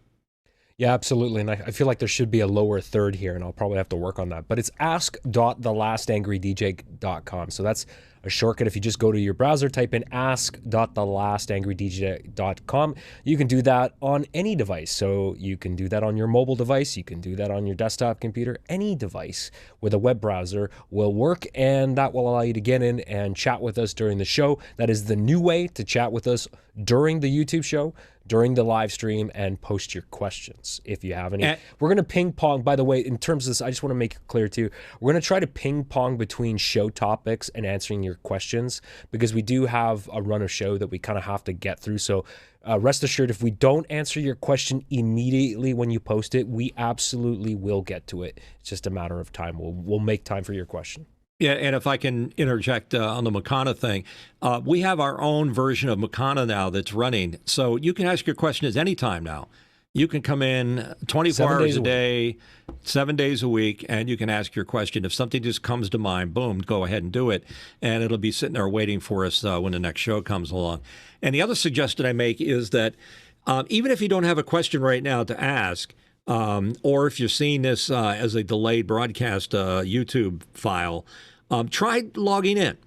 Yeah, absolutely. And I feel like there should be a lower third here, and I'll probably have to work on that. But it's ask.thelastangrydj.com. So that's a shortcut. If you just go to your browser, type in ask.thelastangrydj.com. You can do that on any device. So you can do that on your mobile device. You can do that on your desktop computer. Any device with a web browser will work, and that will allow you to get in and chat with us during the show. That is the new way to chat with us during the YouTube show, during the live stream, and post your questions if you have any. We're going to ping pong, by the way, in terms of this, I just want to make it clear too, we're going to try to ping pong between show topics and answering your questions, because we do have a run of show that we kind of have to get through. So rest assured, if we don't answer your question immediately when you post it, we absolutely will get to it. It's just a matter of time. We'll make time for your question. Yeah, and if I can interject on the Mukana thing, we have our own version of Mukana now that's running. So you can ask your questions anytime now. You can come in 24 hours a day, 7 days a week, and you can ask your question. If something just comes to mind, boom, go ahead and do it. And it'll be sitting there waiting for us when the next show comes along. And the other suggestion I make is that even if you don't have a question right now to ask, or if you're seeing this as a delayed broadcast YouTube file, try logging in.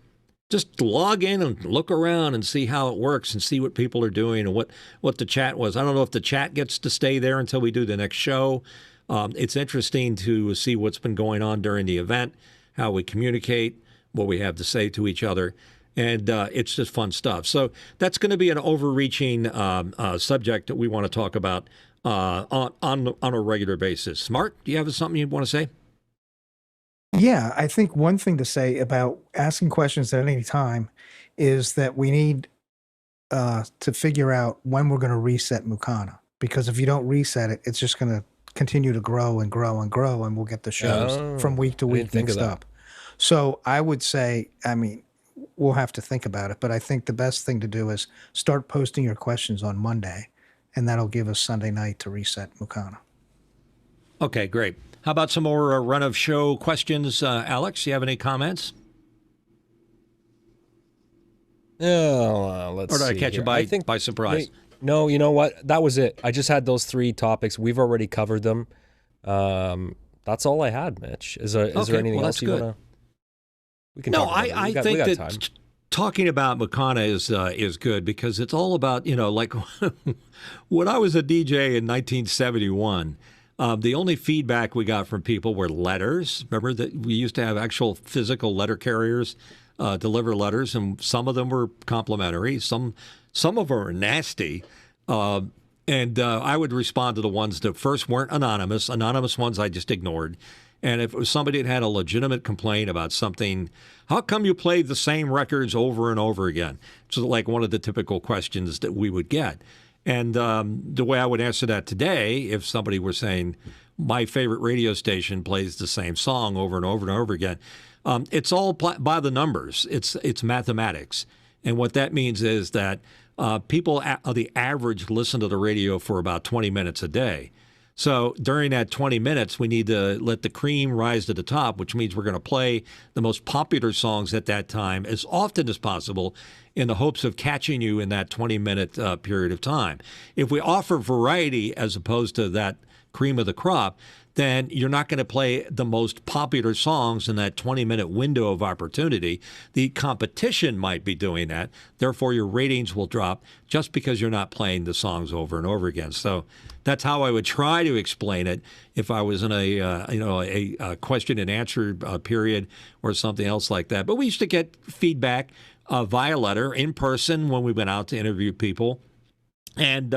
Just log in and look around and see how it works and see what people are doing and what the chat was. I don't know if the chat gets to stay there until we do the next show. It's interesting to see what's been going on during the event, how we communicate, what we have to say to each other. And it's just fun stuff. So that's going to be an overreaching subject that we want to talk about on a regular basis. Mark, do you have something you want to say? Yeah, I think one thing to say about asking questions at any time is that we need to figure out when we're going to reset Mukana. Because if you don't reset it, it's just going to continue to grow and grow and grow, and we'll get the shows from week to I didn't week think of mixed that. up. So I would say, I mean, we'll have to think about it, but I think the best thing to do is start posting your questions on Monday, and that'll give us Sunday night to reset Mukana. Okay, great. How about some more run of show questions? Alex, you have any comments? Let's Or did I see catch here. you I think by surprise? No, you know what? That was it. I just had those 3 topics. We've already covered them. That's all I had, Mitch. Is there anything else you want to? We can. No, talk about I it. think we got that time. talking about Mukana is good because it's all about, like when I was a DJ in 1971. The only feedback we got from people were letters. Remember that we used to have actual physical letter carriers deliver letters, and some of them were complimentary. Some of them were nasty. And I would respond to the ones that first weren't anonymous. Anonymous ones I just ignored. And if it was somebody that had a legitimate complaint about something, how come you play the same records over and over again? So like one of the typical questions that we would get. And the way I would answer that today, if somebody were saying, my favorite radio station plays the same song over and over and over again, it's all by the numbers. It's mathematics. And what that means is that people, the average, listen to the radio for about 20 minutes a day. So during that 20 minutes, we need to let the cream rise to the top, which means we're going to play the most popular songs at that time as often as possible in the hopes of catching you in that 20-minute period of time. If we offer variety as opposed to that cream of the crop, then you're not going to play the most popular songs in that 20-minute window of opportunity. The competition might be doing that. Therefore, your ratings will drop just because you're not playing the songs over and over again. So that's how I would try to explain it if I was in a question and answer period or something else like that. But we used to get feedback via letter, in person when we went out to interview people, and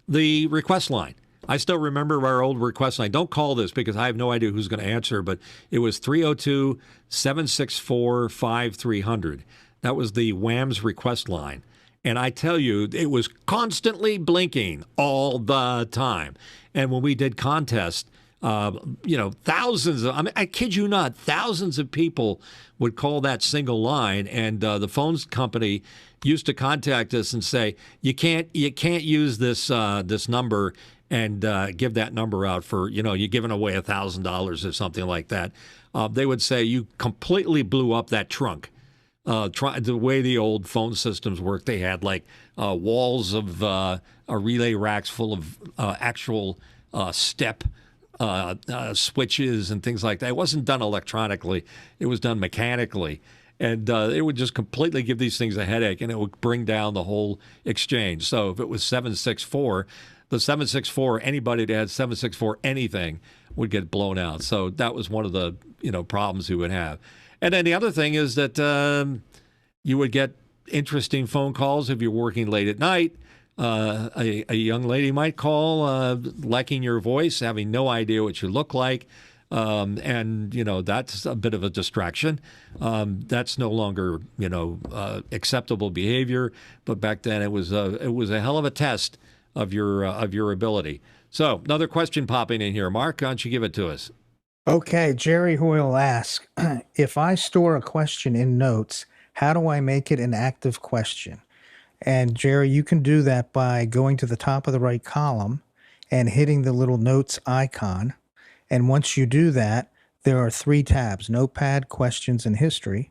the request line. I still remember our old request line. Don't call this because I have no idea who's going to answer, but it was 302-764-5300. That was the WAMS request line. And I tell you, it was constantly blinking all the time. And when we did contests, thousands of, I kid you not, thousands of people would call that single line, and the phones company used to contact us and say, you can't use this number and give that number out for, you're giving away $1,000 or something like that. They would say you completely blew up that trunk. The way the old phone systems worked, they had like walls of relay racks full of actual step switches and things like that. It wasn't done electronically. It was done mechanically. And it would just completely give these things a headache, and it would bring down the whole exchange. So if it was 764, the 764, anybody that had 764 anything would get blown out. So that was one of the problems we would have. And then the other thing is that you would get interesting phone calls if you're working late at night. A young lady might call, liking your voice, having no idea what you look like. And that's a bit of a distraction. That's no longer, acceptable behavior. But back then it was a hell of a test of your ability. So another question popping in here. Mark, why don't you give it to us? Okay, Jerry Hoyle asks, if I store a question in notes, how do I make it an active question? And Jerry, you can do that by going to the top of the right column and hitting the little notes icon. And once you do that, there are 3 tabs: Notepad, Questions, and History.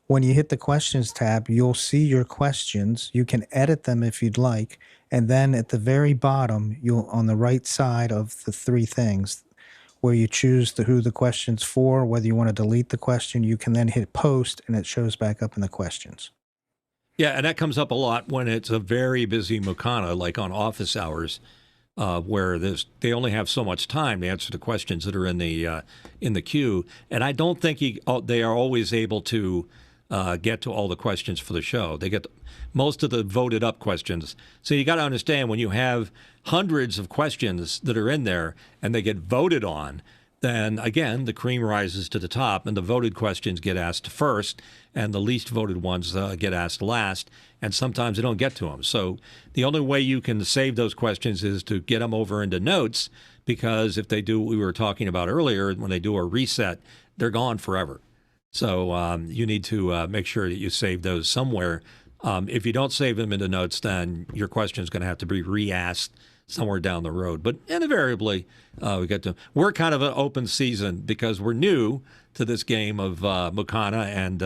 When you hit the Questions tab, you'll see your questions. You can edit them if you'd like. And then at the very bottom, on the right side of the 3 things, where you choose who the question's for, whether you want to delete the question, you can then hit Post, and it shows back up in the questions. Yeah, and that comes up a lot when it's a very busy Mukana, like on office hours, where they only have so much time to answer the questions that are in the queue. And I don't think they are always able to get to all the questions for the show. most of the voted up questions. So you got to understand, when you have hundreds of questions that are in there and they get voted on, then again, the cream rises to the top, and the voted questions get asked first, and the least voted ones get asked last, and sometimes they don't get to them. So the only way you can save those questions is to get them over into notes, because if they do what we were talking about earlier, when they do a reset, they're gone forever. So you need to make sure that you save those somewhere. If you don't save them into notes, then your question is going to have to be re-asked somewhere down the road. But invariably, we get to. We're kind of an open season because we're new to this game of Mukana and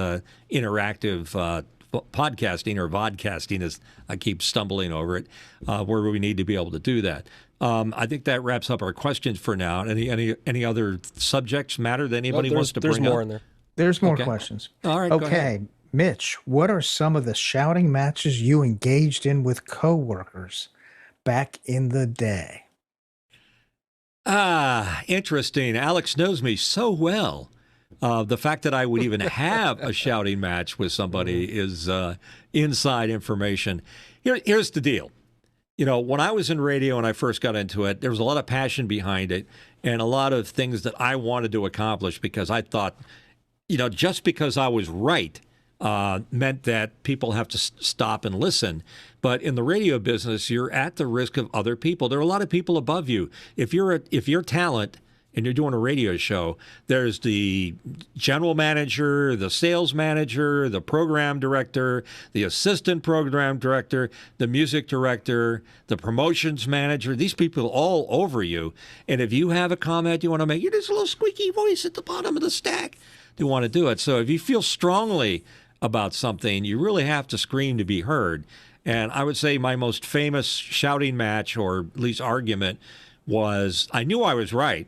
interactive podcasting, or vodcasting, as I keep stumbling over it, where we need to be able to do that. I think that wraps up our questions for now. Any other subjects matter that anybody wants to bring up? There's more in there. There's more questions. All right. Okay, Mitch, what are some of the shouting matches you engaged in with coworkers back in the day? Interesting. Alex knows me so well. The fact that I would even have a shouting match with somebody is inside information. Here's the deal. When I was in radio and I first got into it, there was a lot of passion behind it and a lot of things that I wanted to accomplish, because I thought, just because I was right meant that people have to stop and listen. But in the radio business, you're at the risk of other people. There are a lot of people above you. If you're talent and you're doing a radio show, there's the general manager, the sales manager, the program director, the assistant program director, the music director, the promotions manager. These people all over you. And if you have a comment you want to make, you're just a little squeaky voice at the bottom of the stack to want to do it. So if you feel strongly about something, you really have to scream to be heard. And I would say my most famous shouting match, or at least argument, was, I knew I was right,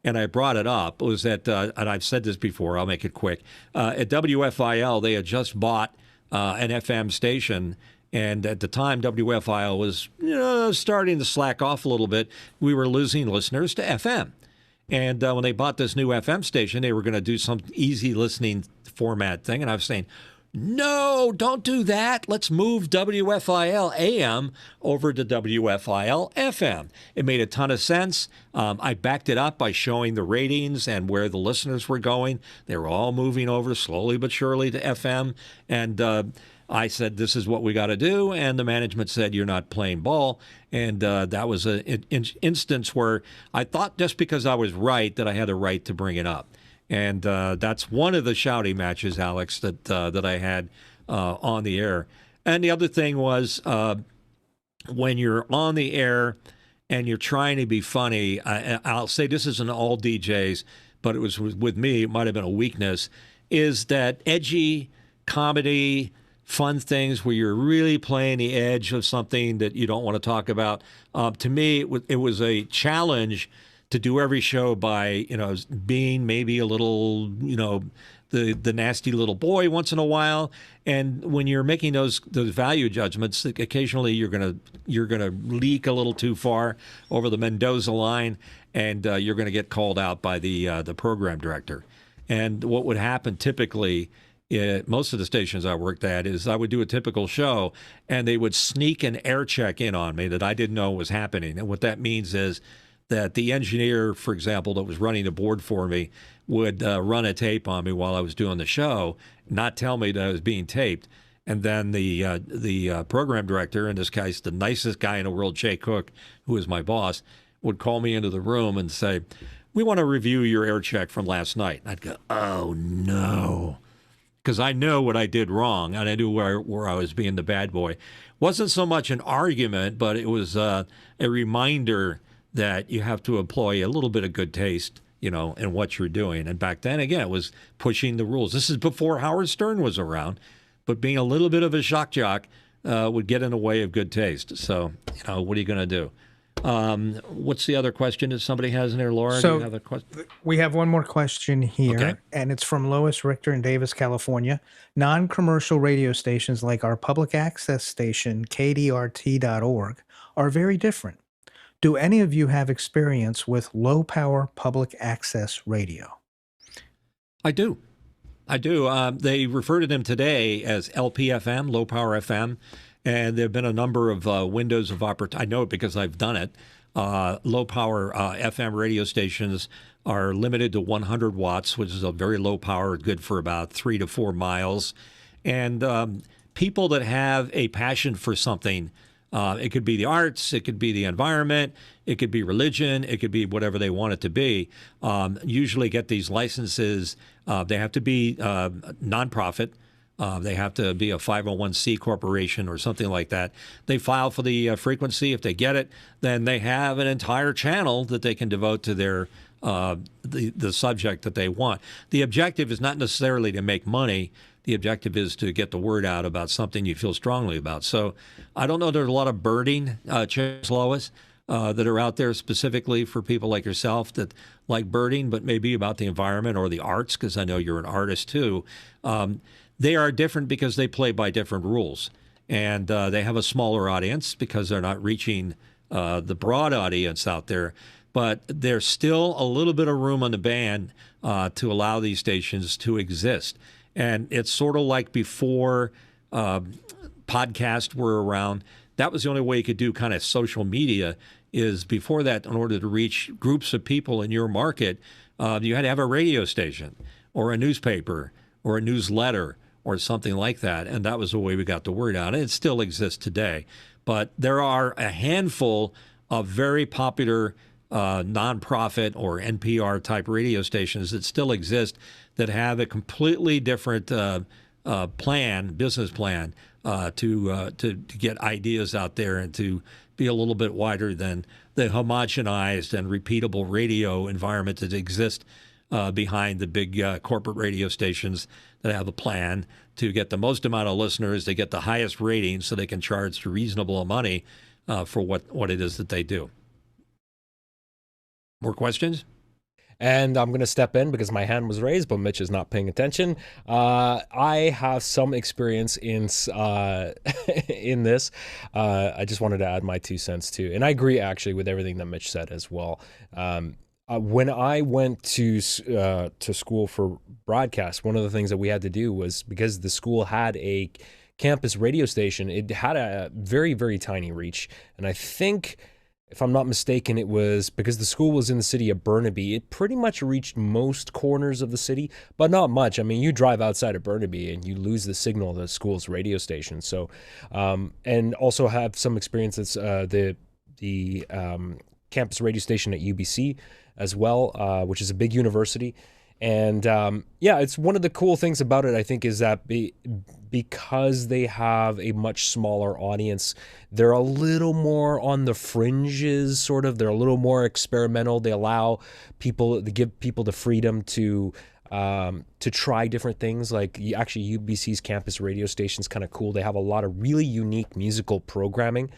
and I brought it up. It was at, and I've said this before, I'll make it quick. At WFIL, they had just bought an FM station, and at the time, WFIL was starting to slack off a little bit. We were losing listeners to FM. And when they bought this new FM station, they were going to do some easy listening format thing. And I was saying, no, don't do that. Let's move WFIL AM over to WFIL FM. It made a ton of sense. I backed it up by showing the ratings and where the listeners were going. They were all moving over slowly but surely to FM. And I said, this is what we got to do. And the management said, you're not playing ball. And that was an instance where I thought just because I was right that I had a right to bring it up. And that's one of the shouting matches, Alex, that I had on the air. And the other thing was, when you're on the air and you're trying to be funny, I'll say this isn't all DJs, but it was with me, it might have been a weakness, is that edgy comedy, fun things where you're really playing the edge of something that you don't want to talk about. To me, it was a challenge to do every show by, being maybe a little, the nasty little boy once in a while. And when you're making those value judgments, occasionally you're gonna leak a little too far over the Mendoza line, and you're gonna get called out by the program director. And what would happen typically, most of the stations I worked at, is I would do a typical show and they would sneak an air check in on me that I didn't know was happening. And what that means is that the engineer, for example, that was running the board for me would run a tape on me while I was doing the show, not tell me that I was being taped. And then the program director, in this case, the nicest guy in the world, Jay Cook, who was my boss, would call me into the room and say, we want to review your air check from last night. And I'd go, oh, no. Because I know what I did wrong, and I knew where I was being the bad boy. Wasn't so much an argument, but it was a reminder that you have to employ a little bit of good taste, in what you're doing. And back then, again, it was pushing the rules. This is before Howard Stern was around, but being a little bit of a shock jock would get in the way of good taste. So, what are you going to do? What's the other question that somebody has in there, Laura? So do you have a question? We have one more question here, Okay. and it's from Lois Richter in Davis, California. Non-commercial radio stations like our public access station, KDRT.org, are very different. Do any of you have experience with low-power public access radio? I do. I do. They refer to them today as LPFM, low power FM, and there have been a number of windows of opportunity. I know it because I've done it. Low power FM radio stations are limited to 100 watts, which is a very low power, good for about 3 to 4 miles. And people that have a passion for something, it could be the arts, it could be the environment, it could be religion, it could be whatever they want it to be, usually get these licenses. They have to be nonprofit. They have to be a 501c corporation or something like that. They file for the frequency. If they get it, then they have an entire channel that they can devote to their the subject that they want. The objective is not necessarily to make money. The objective is to get the word out about something you feel strongly about. So I don't know, there's a lot of birding, Chase Lois, that are out there specifically for people like yourself that like birding, but maybe about the environment or the arts, because I know you're an artist too. They are different because they play by different rules. And they have a smaller audience because they're not reaching the broad audience out there. But there's still a little bit of room on the band to allow these stations to exist. And it's sort of like before podcasts were around. That was the only way you could do kind of social media. Is before that, in order to reach groups of people in your market, you had to have a radio station or a newspaper or a newsletter or something like that. And that was the way we got the word out. And it still exists today. But there are a handful of very popular nonprofit or NPR type radio stations that still exist that have a completely different business plan to get ideas out there and to be a little bit wider than the homogenized and repeatable radio environment that exists behind the big corporate radio stations that have a plan to get the most amount of listeners, they get the highest ratings so they can charge reasonable money for what it is that they do. More questions? And I'm going to step in because my hand was raised, but Mitch is not paying attention. I have some experience in in this. I just wanted to add my 2 cents too. And I agree actually with everything that Mitch said as well. When I went to school for broadcast, one of the things that we had to do was, because the school had a campus radio station, it had a very, very tiny reach. And I think, if I'm not mistaken, it was because the school was in the city of Burnaby. It pretty much reached most corners of the city, but not much. I mean, you drive outside of Burnaby and you lose the signal of the school's radio station. So, and also have some experience that's the campus radio station at UBC as well, which is a big university. And yeah, it's one of the cool things about it, I think, is that because they have a much smaller audience, they're a little more on the fringes, sort of. They're a little more experimental. They allow people, they give people the freedom to try different things. Like, actually, UBC's campus radio station is kind of cool. They have a lot of really unique musical programming.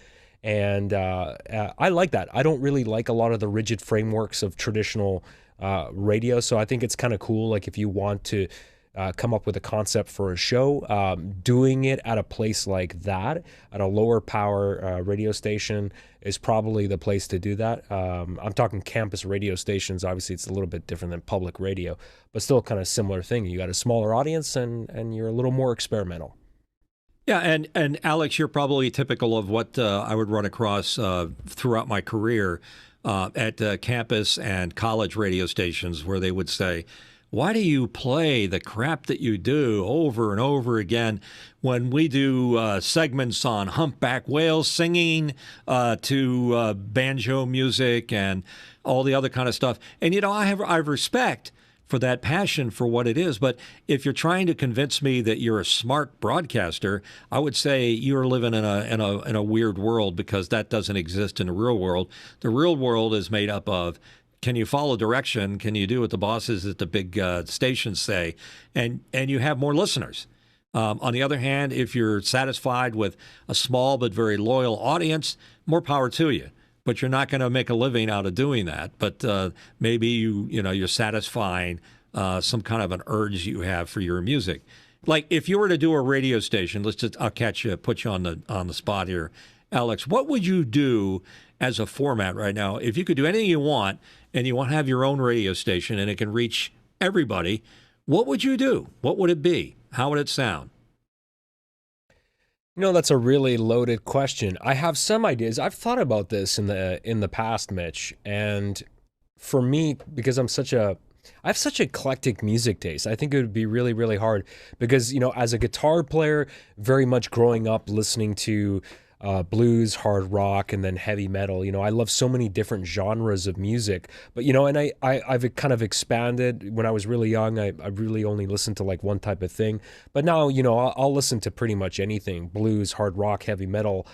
And I like that. I don't really like a lot of the rigid frameworks of traditional radio. So I think it's kind of cool. Like, if you want to come up with a concept for a show, doing it at a place like that, at a lower power radio station, is probably the place to do that. I'm talking campus radio stations. Obviously, it's a little bit different than public radio, but still kind of similar thing. You got a smaller audience and you're a little more experimental. Yeah, and Alex, you're probably typical of what I would run across throughout my career at campus and college radio stations, where they would say, why do you play the crap that you do over and over again when we do segments on humpback whales singing to banjo music and all the other kind of stuff? And, you know, I have respect for that passion for what it is. But if you're trying to convince me that you're a smart broadcaster, I would say you're living in a weird world, because that doesn't exist in the real world. The real world is made up of, can you follow direction? Can you do what the bosses at the big stations say? And you have more listeners. On the other hand, if you're satisfied with a small but very loyal audience, more power to you. But you're not going to make a living out of doing that. But maybe you're satisfying some kind of an urge you have for your music. Like, if you were to do a radio station, I'll put you on the spot here, Alex. What would you do as a format right now if you could do anything you want and you want to have your own radio station and it can reach everybody? what would you do? What would it be? How would it sound? You know, that's a really loaded question. I have some ideas. I've thought about this in the past, Mitch, and for me, because I have such eclectic music taste. I think it would be really, really hard because, you know, as a guitar player, very much growing up listening to blues, hard rock, and then heavy metal. You know, I love so many different genres of music. But, you know, and I've kind of expanded. When I was really young, I really only listened to like one type of thing. But now, you know, I'll listen to pretty much anything: blues, hard rock, heavy metal,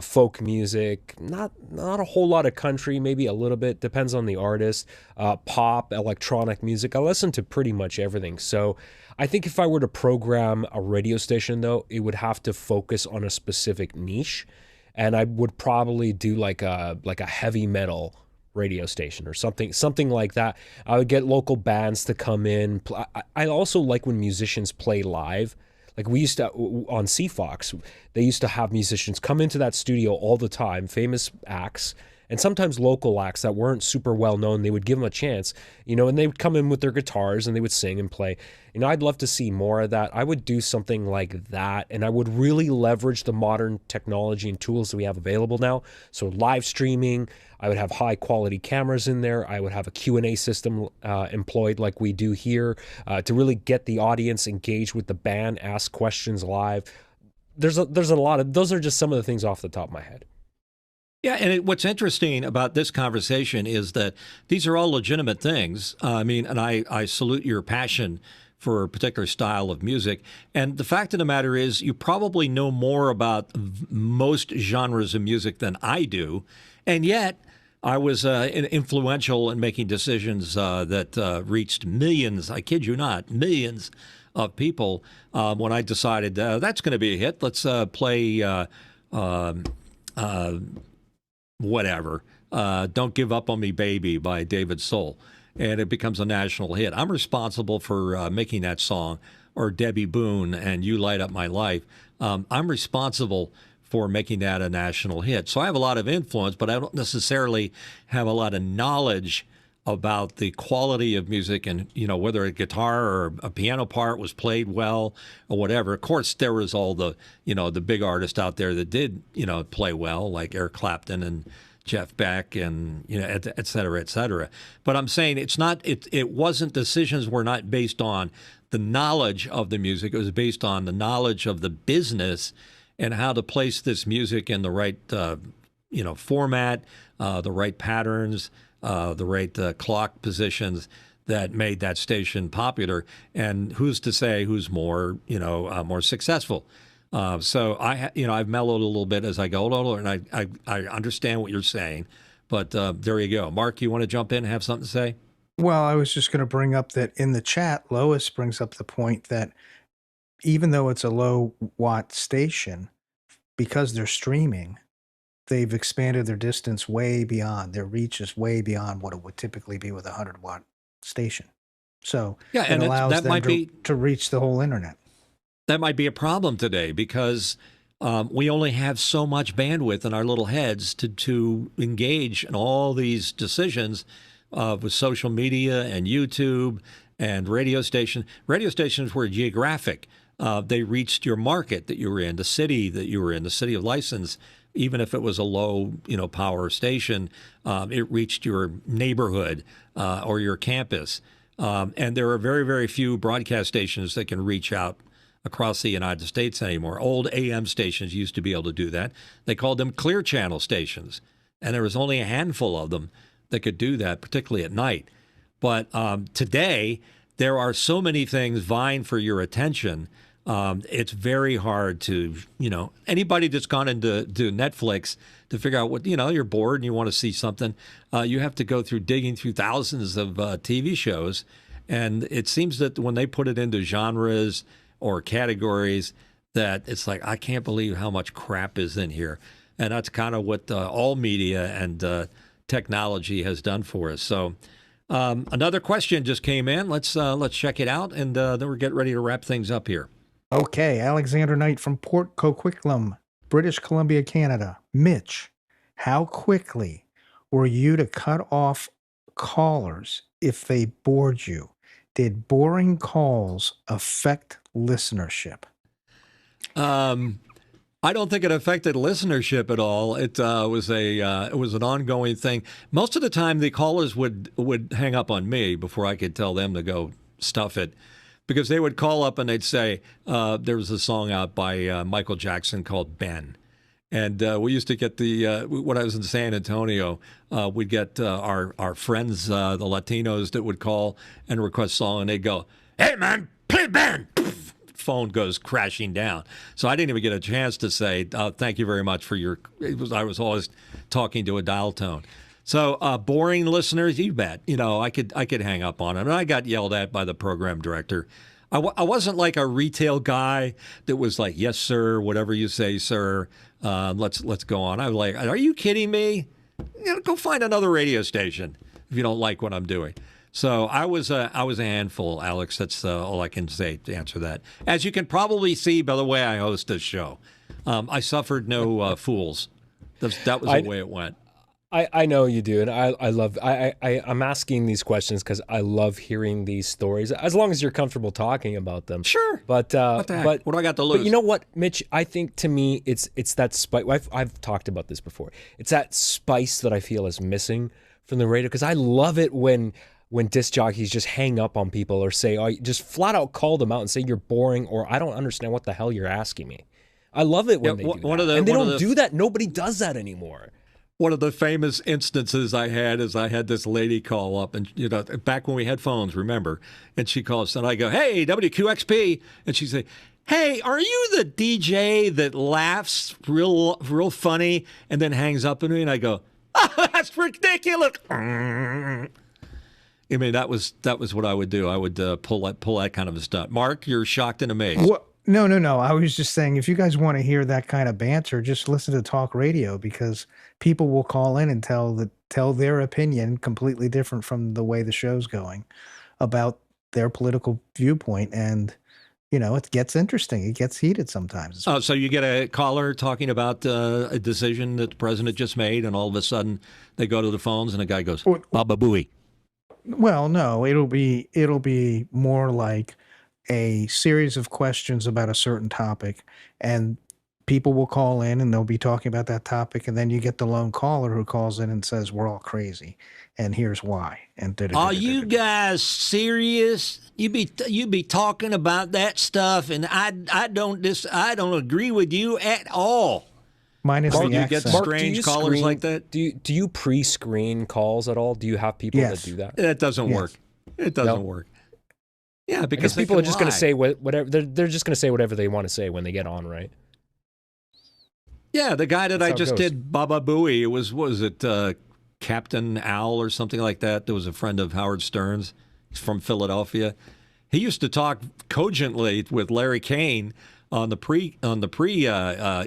folk music. Not a whole lot of country, maybe a little bit. Depends on the artist. Pop, electronic music. I listen to pretty much everything. So I think if I were to program a radio station, though, it would have to focus on a specific niche, and I would probably do like a heavy metal radio station or something like that. I would get local bands to come in. I also like when musicians play live. Like we used to on CFox, they used to have musicians come into that studio all the time, famous acts, and sometimes local acts that weren't super well known. They would give them a chance, you know, and they would come in with their guitars and they would sing and play. You know, I'd love to see more of that. I would do something like that, and I would really leverage the modern technology and tools that we have available now. So live streaming, I would have high quality cameras in there. I would have a Q&A system employed like we do here to really get the audience engaged with the band, ask questions live. There's a lot of, those are just some of the things off the top of my head. Yeah, and what's interesting about this conversation is that these are all legitimate things. I mean, and I salute your passion for a particular style of music. And the fact of the matter is, you probably know more about most genres of music than I do. And yet, I was influential in making decisions that reached millions, I kid you not, millions of people when I decided that's going to be a hit. Let's play whatever. Don't Give Up on Me, Baby by David Soul. And it becomes a national hit. I'm responsible for making that song, or Debbie Boone and You Light Up My Life. I'm responsible for making that a national hit. So I have a lot of influence, but I don't necessarily have a lot of knowledge about the quality of music and, you know, whether a guitar or a piano part was played well or whatever. Of course, there was all the, you know, the big artists out there that did, you know, play well, like Eric Clapton and Jeff Beck and, you know, et cetera, et cetera. But I'm saying it wasn't, decisions were not based on the knowledge of the music. It was based on the knowledge of the business and how to place this music in the right, you know, format, the right patterns, the right clock positions that made that station popular. And who's to say who's more, you know, more successful? So I've mellowed a little bit as I go along, and I understand what you're saying. But there you go. Mark, you want to jump in and have something to say? Well, I was just going to bring up that in the chat, Lois brings up the point that even though it's a low watt station, because they're streaming, they've expanded their distance way beyond, their reach is way beyond what it would typically be with a 100-watt station. So Yeah, it and allows that them might be to reach the whole internet. that might be a problem today because we only have so much bandwidth in our little heads to engage in all these decisions with social media and YouTube and radio stations. Radio stations were geographic. They reached your market that you were in, the city that you were in, the city of license. Even if it was a low, you know, power station, it reached your neighborhood or your campus. And there are very, very few broadcast stations that can reach out across the United States anymore. Old AM stations used to be able to do that. They called them clear channel stations, and there was only a handful of them that could do that, particularly at night. But today, there are so many things vying for your attention. It's very hard to, you know, anybody that's gone into Netflix to figure out what, you know, you're bored and you want to see something. You have to go through digging through thousands of TV shows. And it seems that when they put it into genres or categories, that it's like, I can't believe how much crap is in here. And that's kind of what all media and technology has done for us. So another question just came in. Let's check it out, and then we'll get ready to wrap things up here. Okay, Alexander Knight from Port Coquitlam, British Columbia, Canada. Mitch, how quickly were you to cut off callers if they bored you? Did boring calls affect listenership? I don't think it affected listenership at all. It was an ongoing thing. Most of the time, the callers would hang up on me before I could tell them to go stuff it, because they would call up and they'd say there was a song out by Michael Jackson called Ben. And we used to get when I was in San Antonio, we'd get our friends, the Latinos, that would call and request a song, and they'd go, "Hey, man, play Ben." Phone goes crashing down. So I didn't even get a chance to say, thank you very much for your... I was always talking to a dial tone. So boring listeners, you bet. I could hang up on them. And I got yelled at by the program director. I wasn't like a retail guy that was like, yes, sir, whatever you say, sir. Let's go on. I was like, are you kidding me? Go find another radio station if you don't like what I'm doing. So I was a handful, Alex. That's all I can say to answer that. As you can probably see by the way I host this show, I suffered no fools. That was the way it went. I know you do, and I love. I'm asking these questions because I love hearing these stories. As long as you're comfortable talking about them, sure. But what the heck? What do I got to lose? But you know what, Mitch? I think to me, it's that spice. I've talked about this before. It's that spice that I feel is missing from the radio, because I love it when disc jockeys just hang up on people or say, just flat out call them out and say you're boring, or I don't understand what the hell you're asking me. I love it when they do that. And they don't do that. Nobody does that anymore. One of the famous instances I had is I had this lady call up, and back when we had phones, remember, and she calls and I go, "Hey, WQXP," and she say, "Hey, are you the DJ that laughs real funny and then hangs up on me?" And I go, "Oh, that's ridiculous." I mean, that was what I would do. I would pull that kind of a stunt. Mark, you're shocked and amazed. What? No. I was just saying, if you guys want to hear that kind of banter, just listen to talk radio, because people will call in and tell their opinion completely different from the way the show's going about their political viewpoint, and it gets interesting. It gets heated sometimes. Oh, so you get a caller talking about a decision that the president just made, and all of a sudden they go to the phones and a guy goes, "Baba Booey." Well, no, it'll be more like a series of questions about a certain topic, and people will call in and they'll be talking about that topic, and then you get the lone caller who calls in and says, "We're all crazy, and here's why." And are you guys serious? You be talking about that stuff, and I don't agree with you at all. Minus Mark, the you get accent. strange callers like that? Do you pre-screen calls at all? Do you have people that do that? That doesn't work. It doesn't work. Yeah, because people are just going to say whatever. They're just going to say whatever they want to say when they get on, right? Yeah, the guy that I just did, Baba Booey, it was it Captain Al or something like that? There was a friend of Howard Stern's. He's from Philadelphia. He used to talk cogently with Larry Kane on the pre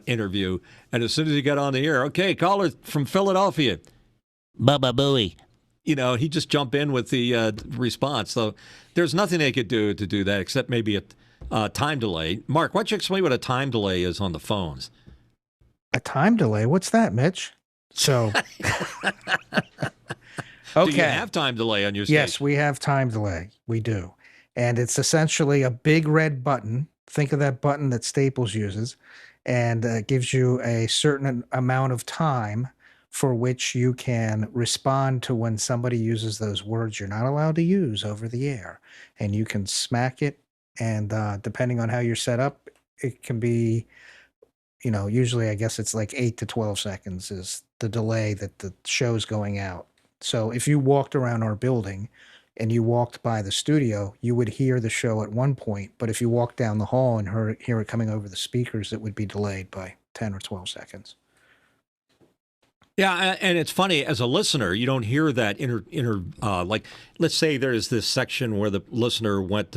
interview, and as soon as he got on the air, okay, caller from Philadelphia, Baba Booey. He'd just jump in with the response. So there's nothing they could do to do that except maybe a time delay. Mark, why don't you explain what a time delay is on the phones? A time delay? What's that, Mitch? So, okay. Do you have time delay on your station? Yes, we have time delay. We do. And it's essentially a big red button. Think of that button that Staples uses, and gives you a certain amount of time for which you can respond to when somebody uses those words you're not allowed to use over the air. And you can smack it, and depending on how you're set up, it can be, usually I guess it's like 8 to 12 seconds is the delay that the show's going out. So if you walked around our building and you walked by the studio, you would hear the show at one point. But if you walked down the hall and hear it coming over the speakers, it would be delayed by 10 or 12 seconds. Yeah, and it's funny, as a listener, you don't hear that like, let's say there's this section where the listener went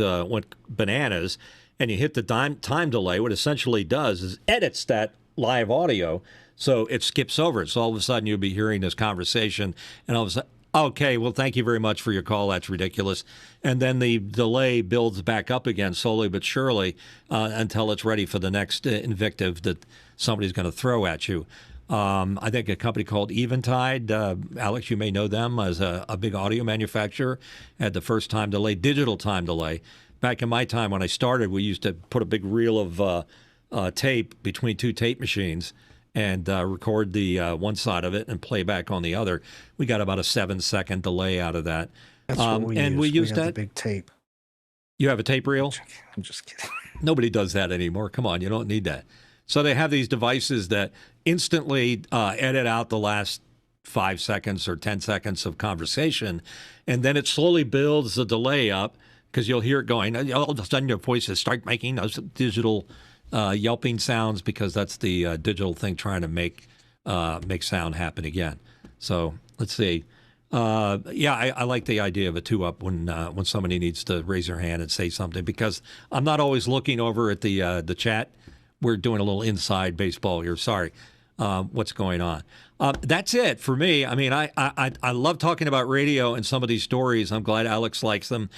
bananas, and you hit the time delay. What it essentially does is edits that live audio, so it skips over it. So all of a sudden you'll be hearing this conversation, and all of a sudden, okay, well, thank you very much for your call. That's ridiculous. And then the delay builds back up again, slowly but surely, until it's ready for the next invective that somebody's going to throw at you. I think a company called Eventide, Alex, you may know them as a big audio manufacturer, had the first time delay, digital time delay. Back in my time when I started, we used to put a big reel of tape between two tape machines and record the one side of it and play back on the other. We got about a 7-second delay out of that. That's what we and use. we used got that. the big tape. You have a tape reel? I'm just kidding. Nobody does that anymore. Come on, you don't need that. So they have these devices that instantly edit out the last 5 seconds or 10 seconds of conversation, and then it slowly builds the delay up because you'll hear it going. All of a sudden, your voices start making those digital yelping sounds because that's the digital thing trying to make sound happen again. So let's see. I like the idea of a 2-up when somebody needs to raise their hand and say something because I'm not always looking over at the chat. We're doing a little inside baseball here. Sorry, what's going on? That's it for me. I mean, I love talking about radio and some of these stories. I'm glad Alex likes them.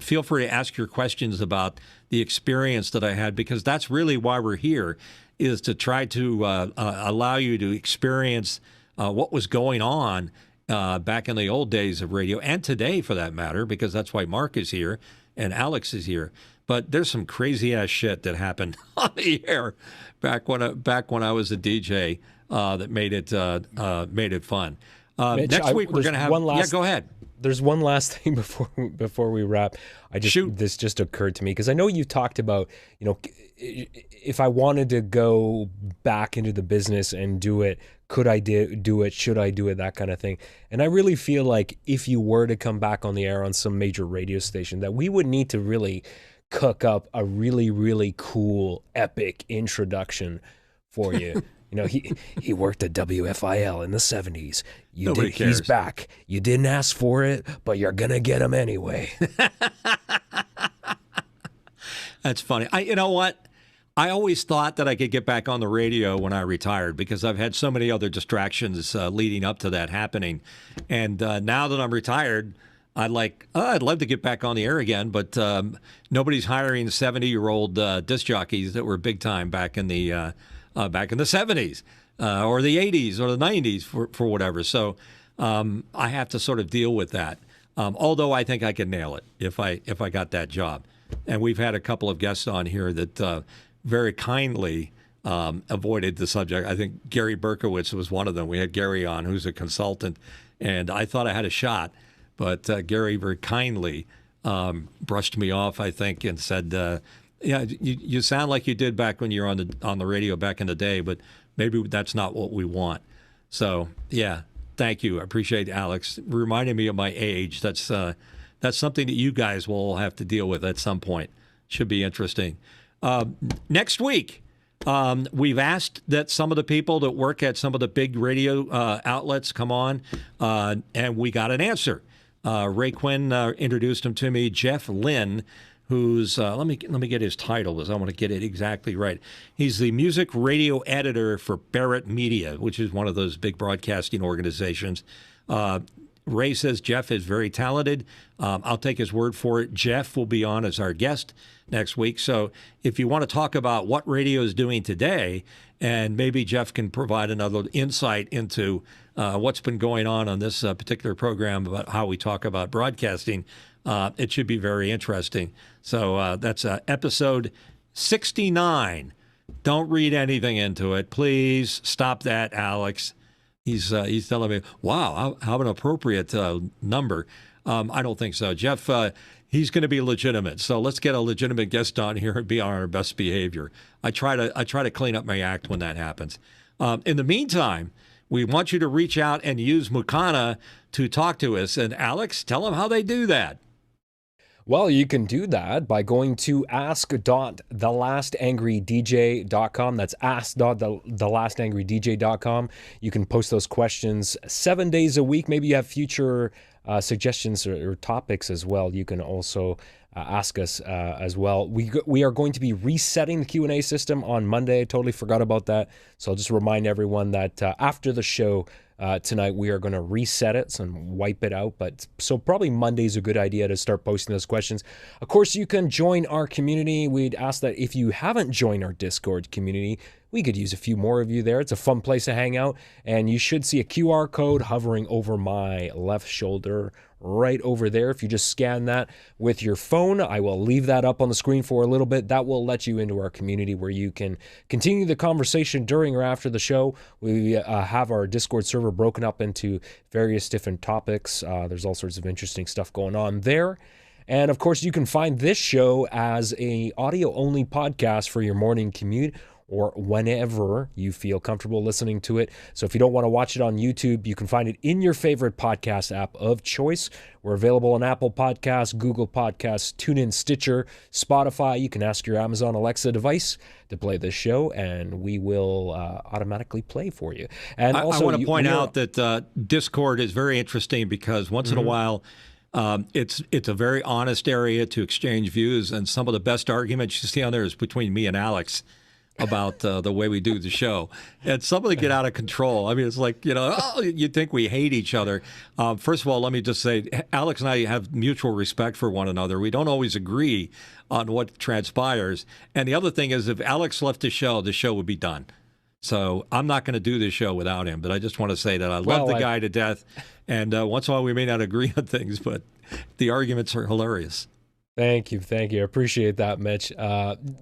Feel free to ask your questions about the experience that I had because that's really why we're here, is to try to allow you to experience what was going on back in the old days of radio and today, for that matter, because that's why Mark is here and Alex is here. But there's some crazy ass shit that happened on the air back when I was a DJ that made it fun. Mitch, next week we're gonna have one last. Yeah, go ahead. There's one last thing before we wrap. This just occurred to me because I know you talked about, if I wanted to go back into the business and do it, could I do it? Should I do it? That kind of thing. And I really feel like if you were to come back on the air on some major radio station, that we would need to really cook up a really, really cool, epic introduction for you. He worked at WFIL in the 70s. Nobody cares. He's back. You didn't ask for it, but you're going to get him anyway. That's funny. You know what? I always thought that I could get back on the radio when I retired because I've had so many other distractions leading up to that happening. And now that I'm retired, I'd love to get back on the air again, but nobody's hiring 70-year-old disc jockeys that were big time back in the 70s or the 80s or the 90s for whatever. So I have to sort of deal with that. Although I think I can nail it if I got that job. And we've had a couple of guests on here that very kindly avoided the subject. I think Gary Berkowitz was one of them. We had Gary on, who's a consultant, and I thought I had a shot. But Gary very kindly brushed me off, I think, and said, "Yeah, you sound like you did back when you were on the radio back in the day, but maybe that's not what we want." So, yeah, thank you. I appreciate Alex reminding me of my age. That's something that you guys will have to deal with at some point. Should be interesting. Next week, we've asked that some of the people that work at some of the big radio outlets come on, and we got an answer. Ray Quinn introduced him to me. Jeff Lynn, who's let me get his title because I want to get it exactly right. He's the music radio editor for Barrett Media, which is one of those big broadcasting organizations. Ray says Jeff is very talented. I'll take his word for it. Jeff will be on as our guest next week. So if you want to talk about what radio is doing today, and maybe Jeff can provide another insight into what's been going on this particular program about how we talk about broadcasting, it should be very interesting. So that's episode 69. Don't read anything into it. Please stop that, Alex. He's telling me, wow, how an appropriate number. I don't think so. Jeff, he's going to be legitimate. So let's get a legitimate guest on here and be on our best behavior. I try to clean up my act when that happens. In the meantime, we want you to reach out and use Mukana to talk to us. And Alex, tell them how they do that. Well, you can do that by going to ask.thelastangrydj.com. That's ask.thelastangrydj.com. You can post those questions 7 days a week. Maybe you have future suggestions or topics as well. You can also ask us as well. We are going to be resetting the Q&A system on Monday. I totally forgot about that. So I'll just remind everyone that after the show tonight, we are going to reset it and wipe it out. So probably Monday's a good idea to start posting those questions. Of course, you can join our community. We'd ask that if you haven't joined our Discord community, we could use a few more of you there. It's a fun place to hang out, and you should see a QR code hovering over my left shoulder right over there. If you just scan that with your phone, I will leave that up on the screen for a little bit. That will let you into our community where you can continue the conversation during or after the show. We have our Discord server broken up into various different topics. There's all sorts of interesting stuff going on there. And of course, you can find this show as a audio-only podcast for your morning commute or whenever you feel comfortable listening to it. So if you don't want to watch it on YouTube, you can find it in your favorite podcast app of choice. We're available on Apple Podcasts, Google Podcasts, TuneIn, Stitcher, Spotify. You can ask your Amazon Alexa device to play this show, and we will automatically play for you. And also, I want to point out that Discord is very interesting because once in a while, it's a very honest area to exchange views, and some of the best arguments you see on there is between me and Alex about the way we do the show. And some of them get out of control. I mean, it's like, you think we hate each other. First of all, let me just say, Alex and I have mutual respect for one another. We don't always agree on what transpires. And the other thing is, if Alex left the show would be done. So I'm not going to do this show without him. But I just want to say that I love the guy to death. And once in a while, we may not agree on things, but the arguments are hilarious. Thank you. I appreciate that, Mitch.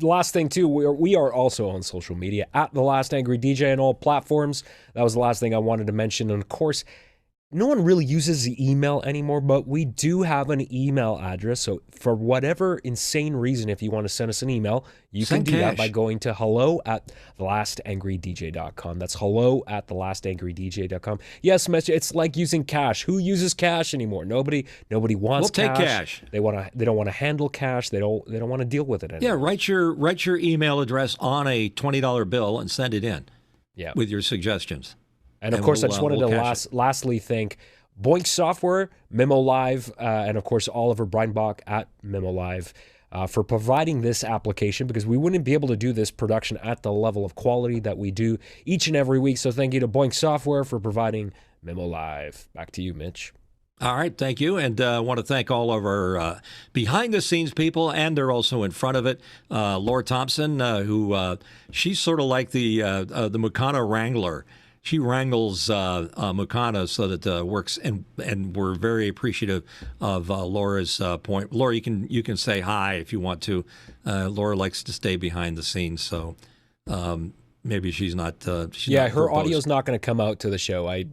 Last thing, too, we are also on social media, at The Last Angry DJ on all platforms. That was the last thing I wanted to mention. And, of course, no one really uses the email anymore, but we do have an email address. So for whatever insane reason, if you want to send us an email, you can do that by going to hello@thelastangrydj.com. That's hello@thelastangrydj.com. Yes, Mitch, it's like using cash. Who uses cash anymore? Nobody wants cash. We'll take cash. They don't want to handle cash. They don't want to deal with it anymore. Yeah, write your email address on a $20 bill and send it in. Yeah. With your suggestions. And of course, I just wanted to lastly thank Boink Software, Memo Live, and of course Oliver Breinbach at Memo Live for providing this application, because we wouldn't be able to do this production at the level of quality that we do each and every week. So thank you to Boink Software for providing Memo Live. Back to you, Mitch. All right, thank you. And I want to thank all of our behind-the-scenes people, and they're also in front of it. Laura Thompson, who she's sort of like the Mukana wrangler. She wrangles Mukana so that it works, and we're very appreciative of Laura's point. Laura, you can say hi if you want to. Laura likes to stay behind the scenes, so maybe she's not. Her audio's not going to come out to the show. It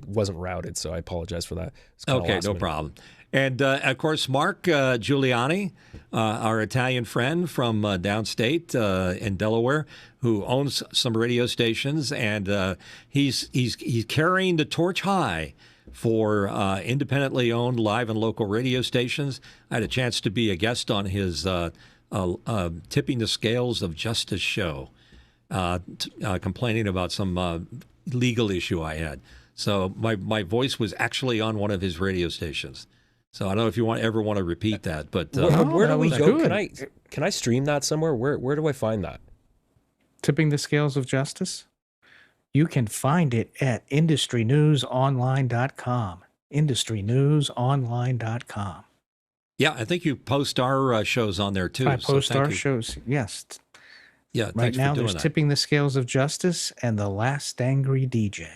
wasn't routed, so I apologize for that. Okay, no problem. And of course, Mark Giuliani, our Italian friend from downstate in Delaware, who owns some radio stations, and he's carrying the torch high for independently owned live and local radio stations. I had a chance to be a guest on his Tipping the Scales of Justice show, complaining about some legal issue I had. So my voice was actually on one of his radio stations. So I don't know if you ever want to repeat that, but where do we go? Good. Can I stream that somewhere? Where do I find that? Tipping the Scales of Justice? You can find it at industrynewsonline.com. industrynewsonline.com. Yeah, I think you post our shows on there too. I post our shows, yes. Yeah, right now there's that. Tipping the Scales of Justice and The Last Angry DJ.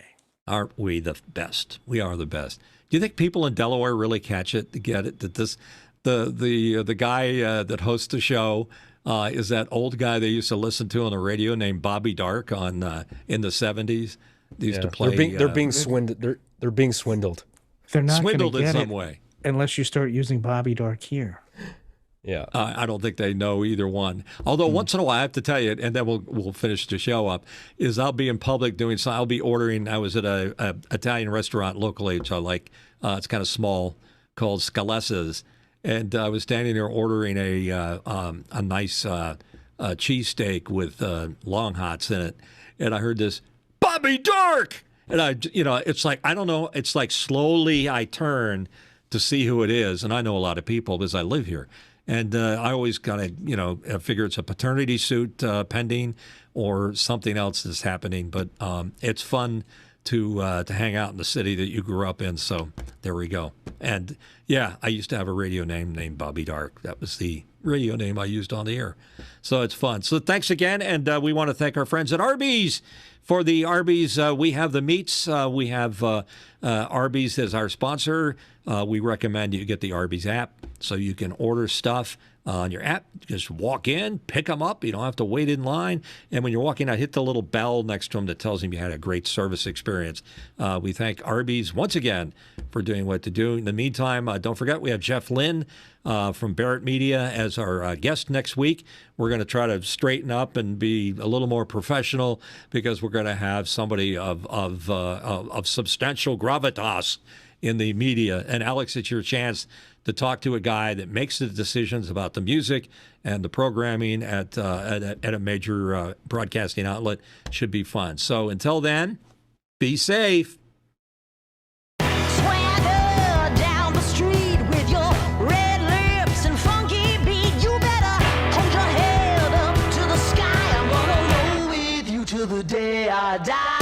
Aren't we the best? We are the best. Do you think people in Delaware really get it? That the guy that hosts the show is that old guy they used to listen to on the radio named Bobby Dark in the 70s? They used to play. They're being swindled. They're being swindled. They're not swindled in some way unless you start using Bobby Dark here. Yeah, I don't think they know either one. Although once in a while, I have to tell you, and then we'll finish the show up. Is I'll be in public doing something. I'll be ordering. I was at a Italian restaurant locally, which I like. It's kind of small, called Scalessa's, and I was standing there ordering a nice cheesesteak with long hots in it, and I heard this Bobby Dark, and it's like I don't know. It's like slowly I turn to see who it is, and I know a lot of people because I live here. And I always kind of, figure it's a paternity suit pending or something else that's happening. But it's fun to hang out in the city that you grew up in. So there we go. And, yeah, I used to have a radio name named Bobby Dark. That was the radio name I used on the air. So it's fun. So thanks again, and we want to thank our friends at Arby's. For the Arby's, we have the meats. We have Arby's as our sponsor. We recommend you get the Arby's app so you can order stuff on your app. Just walk in, pick them up. You don't have to wait in line. And when you're walking out, hit the little bell next to them that tells them you had a great service experience. We thank Arby's once again for doing what to do. In the meantime, don't forget we have Jeff Lynn from Barrett Media as our guest next week. We're going to try to straighten up and be a little more professional because we're going to have somebody of substantial gravitas in the media. And Alex, it's your chance to talk to a guy that makes the decisions about the music and the programming at a major broadcasting outlet. Should be fun. So until then, be safe. Swagger down the street with your red lips and funky beat. You better hold your head up to the sky. I'm gonna roll with you till the day I die.